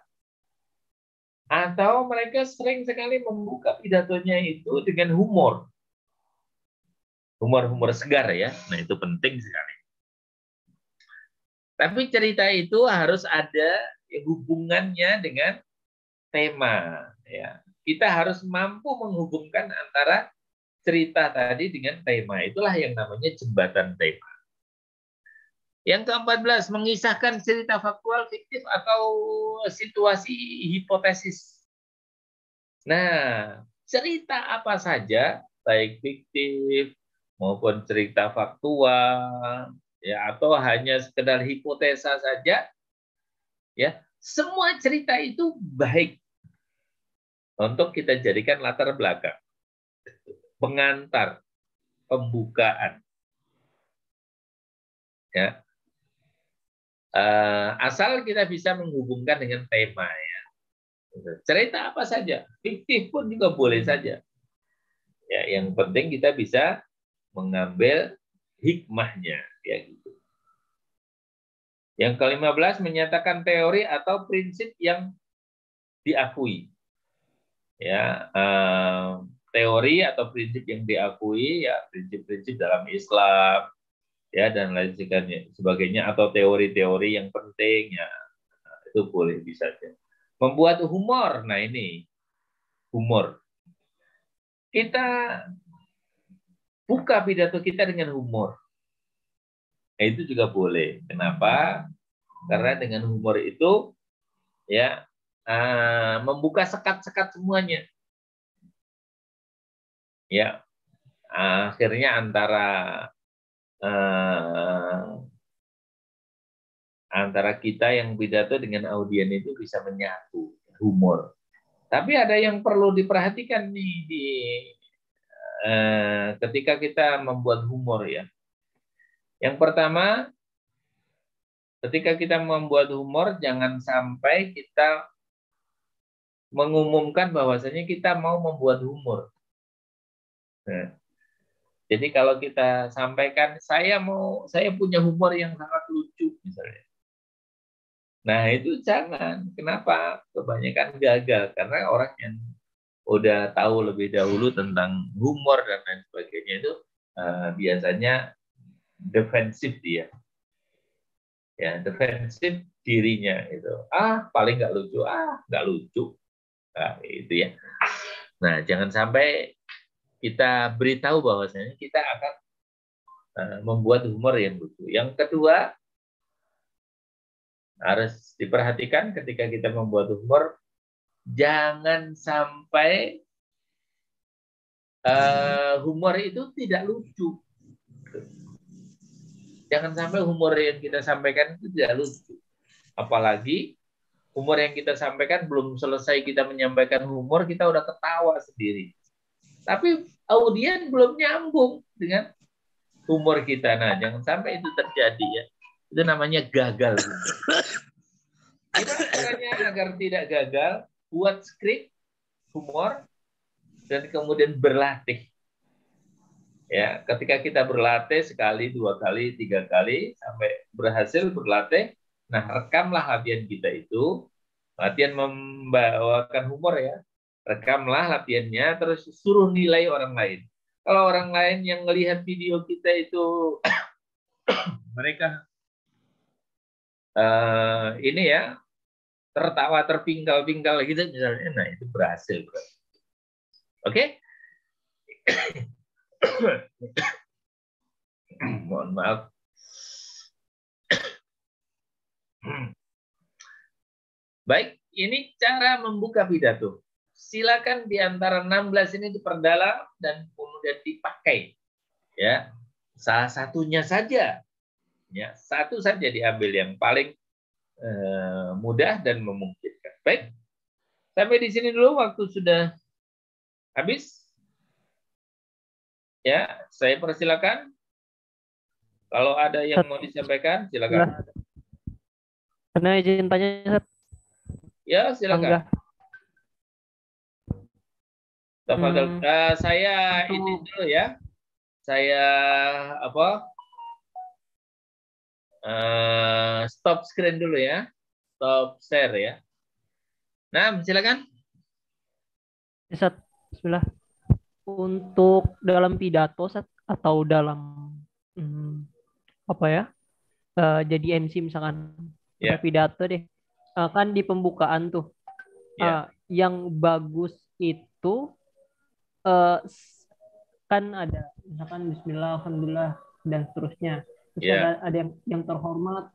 Atau mereka sering sekali membuka pidatonya itu dengan humor. Humor-humor segar ya. Nah, itu penting sekali. Tapi cerita itu harus ada hubungannya dengan tema. Ya. Kita harus mampu menghubungkan antara cerita tadi dengan tema. Itulah yang namanya jembatan tema. Yang ke-14, mengisahkan cerita faktual, fiktif, atau situasi hipotesis. Nah, cerita apa saja, baik fiktif maupun cerita faktual, ya atau hanya sekedar hipotesa saja, ya semua cerita itu baik untuk kita jadikan latar belakang, pengantar, pembukaan, ya. Asal kita bisa menghubungkan dengan tema ya. Cerita apa saja, fiktif pun juga boleh saja. Ya, yang penting kita bisa mengambil hikmahnya ya gitu. Yang ke-15 menyatakan teori atau prinsip yang diakui. Ya, teori atau prinsip yang diakui ya prinsip-prinsip dalam Islam ya dan lain sebagainya atau teori-teori yang penting ya itu boleh bisa saja. Membuat humor, nah ini humor. Kita buka pidato kita dengan humor. Nah, itu juga boleh. Kenapa? Karena dengan humor itu ya membuka sekat-sekat semuanya. Ya, akhirnya antara kita yang pidato dengan audien itu bisa menyatu, humor. Tapi ada yang perlu diperhatikan nih ketika kita membuat humor ya. Yang pertama, ketika kita membuat humor, jangan sampai kita mengumumkan bahwasanya kita mau membuat humor. Nah, jadi kalau kita sampaikan, saya punya humor yang sangat lucu misalnya. Nah itu jangan. Kenapa? Kebanyakan gagal karena orang yang udah tahu lebih dahulu tentang humor dan lain sebagainya itu biasanya defensif dia. Ya, defensif dirinya itu. Paling nggak lucu, nggak lucu. Nah, itu ya. Nah, jangan sampai kita beritahu bahwasanya kita akan membuat humor yang lucu. Yang kedua, harus diperhatikan ketika kita membuat humor, jangan sampai humor itu tidak lucu. Jangan sampai humor yang kita sampaikan itu tidak lucu. Apalagi humor yang kita sampaikan belum selesai kita menyampaikan humor, kita udah ketawa sendiri. Tapi audien belum nyambung dengan humor kita. Nah, jangan sampai itu terjadi ya. Itu namanya gagal. Gimana caranya agar tidak gagal? Buat skrip humor dan kemudian berlatih. Ya, ketika kita berlatih sekali, 2 kali, 3 kali sampai berhasil berlatih, nah rekamlah latihan kita itu, latihan membawakan humor ya, rekamlah latihannya, terus suruh nilai orang lain. Kalau orang lain yang melihat video kita itu mereka ini ya tertawa terpingkal-pingkal gitu misalnya, nah itu berhasil. Oke? Mohon maaf. Baik, ini cara membuka pidato. Silakan di antara 16 ini diperdalam dan kemudian dipakai. Ya, salah satunya saja. Ya, satu saja diambil yang paling mudah dan memungkinkan. Baik, sampai di sini dulu, waktu sudah habis. Ya, saya persilakan. Kalau ada yang mau disampaikan, silakan. Karena izin tanya, Sat. Ya, silakan. Hmm, Saya itu- ini dulu ya. Saya stop screen dulu ya. Stop share ya. Nah, silakan. Sat, bismillah. Untuk dalam pidato, Sat, atau dalam hmm, apa ya? Jadi MC misalkan Ya, pidato deh. Kan di pembukaan tuh ya, yang bagus itu eh, s- kan ada misalkan Bismillah, Alhamdulillah dan seterusnya. Terus ya, ada yang terhormat,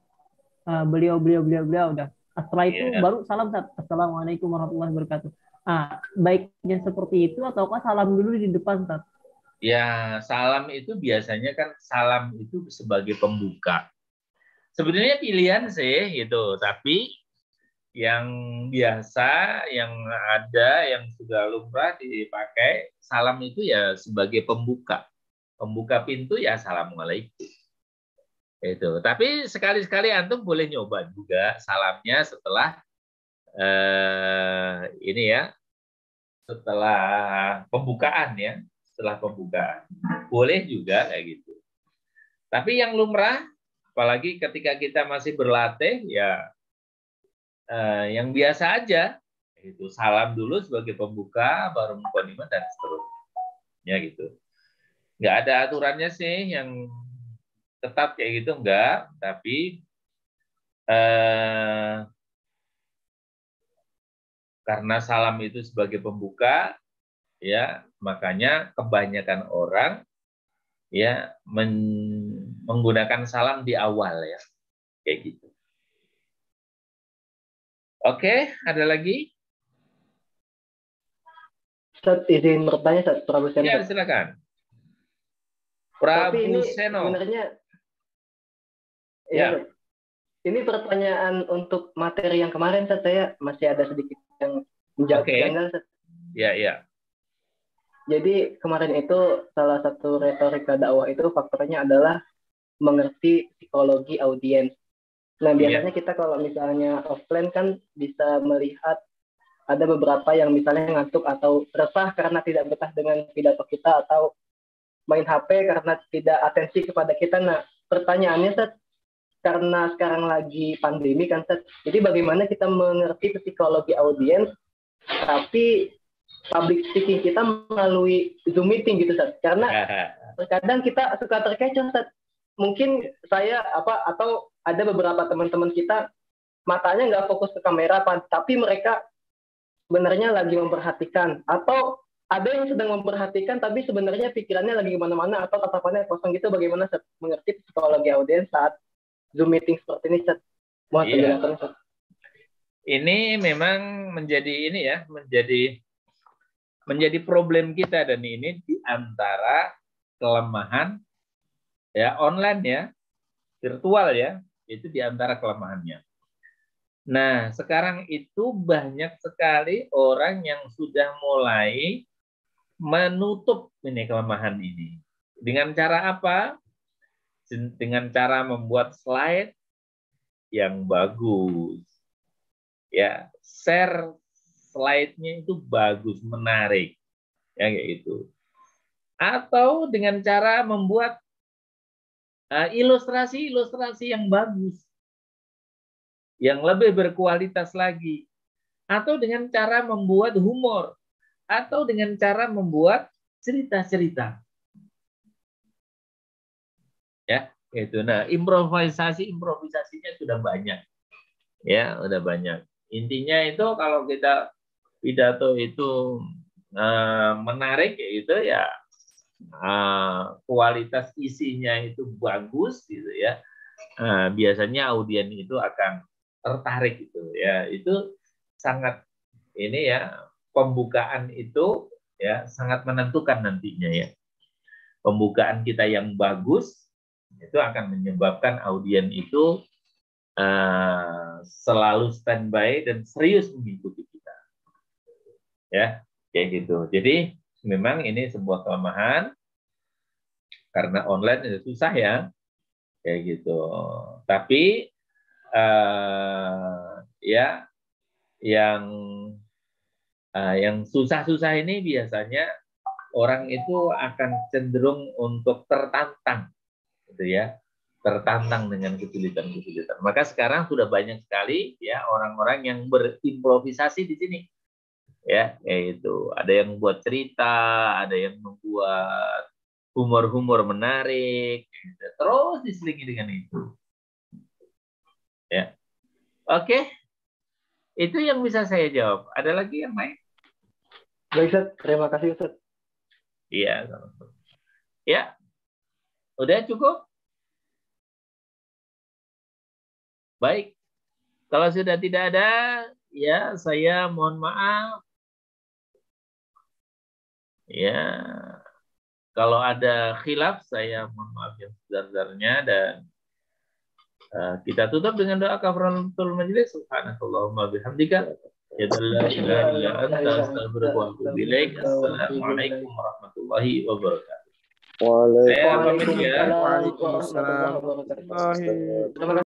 beliau udah. Setelah itu ya. baru salam, Sat. Assalamualaikum warahmatullahi wabarakatuh. Baiknya seperti itu ataukah salam dulu di depan, Sat? Ya, salam itu biasanya kan salam itu sebagai pembuka. Sebenarnya pilihan sih gitu, tapi yang biasa, yang ada, yang sudah lumrah dipakai, salam itu ya sebagai pembuka. Pembuka pintu ya assalamualaikum. Itu. Tapi sekali-sekali antum boleh nyoba juga salamnya setelah ini ya, setelah pembukaan ya, setelah pembukaan. Boleh juga kayak gitu. Tapi yang lumrah, apalagi ketika kita masih berlatih, ya yang biasa aja, itu salam dulu sebagai pembuka, baru mukadimah dan seterusnya gitu. Nggak ada aturannya sih yang tetap kayak gitu enggak, tapi karena salam itu sebagai pembuka, ya makanya kebanyakan orang ya menggunakan salam di awal ya, kayak gitu. Oke, ada lagi? Sat, izin bertanya, Sat, Prabu Seno. Ya, silakan. Tapi Prabu ini Seno. sebenarnya Ya. Sat. Ini pertanyaan untuk materi yang kemarin, Sat. Saya masih ada sedikit yang menjanggal, Sat. Ya, ya. Jadi kemarin itu salah satu retorika dakwah itu faktornya adalah mengerti psikologi audiens. Nah, biasanya kita kalau misalnya offline kan bisa melihat ada beberapa yang misalnya ngantuk atau resah karena tidak betah dengan pidato kita atau main HP karena tidak atensi kepada kita. Nah, pertanyaannya, Sat, karena sekarang lagi pandemi kan, Sat, jadi bagaimana kita mengerti psikologi audiens tapi public speaking kita melalui Zoom meeting gitu, Sat. Karena terkadang kita suka terkecoh, Sat. Mungkin saya atau ada beberapa teman-teman kita matanya nggak fokus ke kamera, tapi mereka sebenarnya lagi memperhatikan, atau ada yang sedang memperhatikan tapi sebenarnya pikirannya lagi kemana-mana atau tatapannya kosong gitu. Bagaimana, Sat, mengerti psikologi audiens saat Zoom meeting seperti ini, Sat? Mohon penjelasannya, Sat. Ini memang menjadi ini ya, menjadi problem kita, dan ini di antara kelemahan ya online ya, virtual ya, itu di antara kelemahannya. Nah, sekarang itu banyak sekali orang yang sudah mulai menutup ini kelemahan ini. Dengan cara apa? Dengan cara membuat slide yang bagus. Ya, share slide-nya itu bagus, menarik. Ya, kayak gitu. Atau dengan cara membuat ilustrasi-ilustrasi yang bagus, yang lebih berkualitas lagi. Atau dengan cara membuat humor, atau dengan cara membuat cerita-cerita. Ya, itu. Nah, improvisasinya sudah banyak. Ya, udah banyak. Intinya itu kalau kita pidato itu menarik, ya itu ya kualitas isinya itu bagus gitu ya, biasanya audien itu akan tertarik gitu ya. Itu sangat ini ya, pembukaan itu ya sangat menentukan nantinya ya. Pembukaan kita yang bagus itu akan menyebabkan audien itu selalu standby dan serius mengikuti kita. Ya, kayak gitu. Jadi memang ini sebuah kelemahan karena online itu susah ya, kayak gitu. Tapi ya yang susah-susah ini biasanya orang itu akan cenderung untuk tertantang, gitu ya, tertantang dengan kesulitan-kesulitan. Maka sekarang sudah banyak sekali ya orang-orang yang berimprovisasi di sini, ya, yaitu ada yang buat cerita, ada yang membuat humor-humor menarik, gitu. Terus diselingi dengan itu, ya. Oke, itu yang bisa saya jawab. Ada lagi yang lain? Baik, Ustaz. Terima kasih, Ustaz. Iya. Ya, udah cukup? Baik. Kalau sudah tidak ada, ya saya mohon maaf. Ya, kalau ada khilaf, saya mohon maaf yang sebesar-besarnya, dan kita tutup dengan doa kafaratul majelis. Subhanakallahumma bihamdika, asyhadu an la ilaha illa anta, astaghfiruka wa atubu ilaik. Assalamualaikum warahmatullahi wabarakatuh. Saya pamit ya. Waalaikumsalam warahmatullahi wabarakatuh. Terima kasih.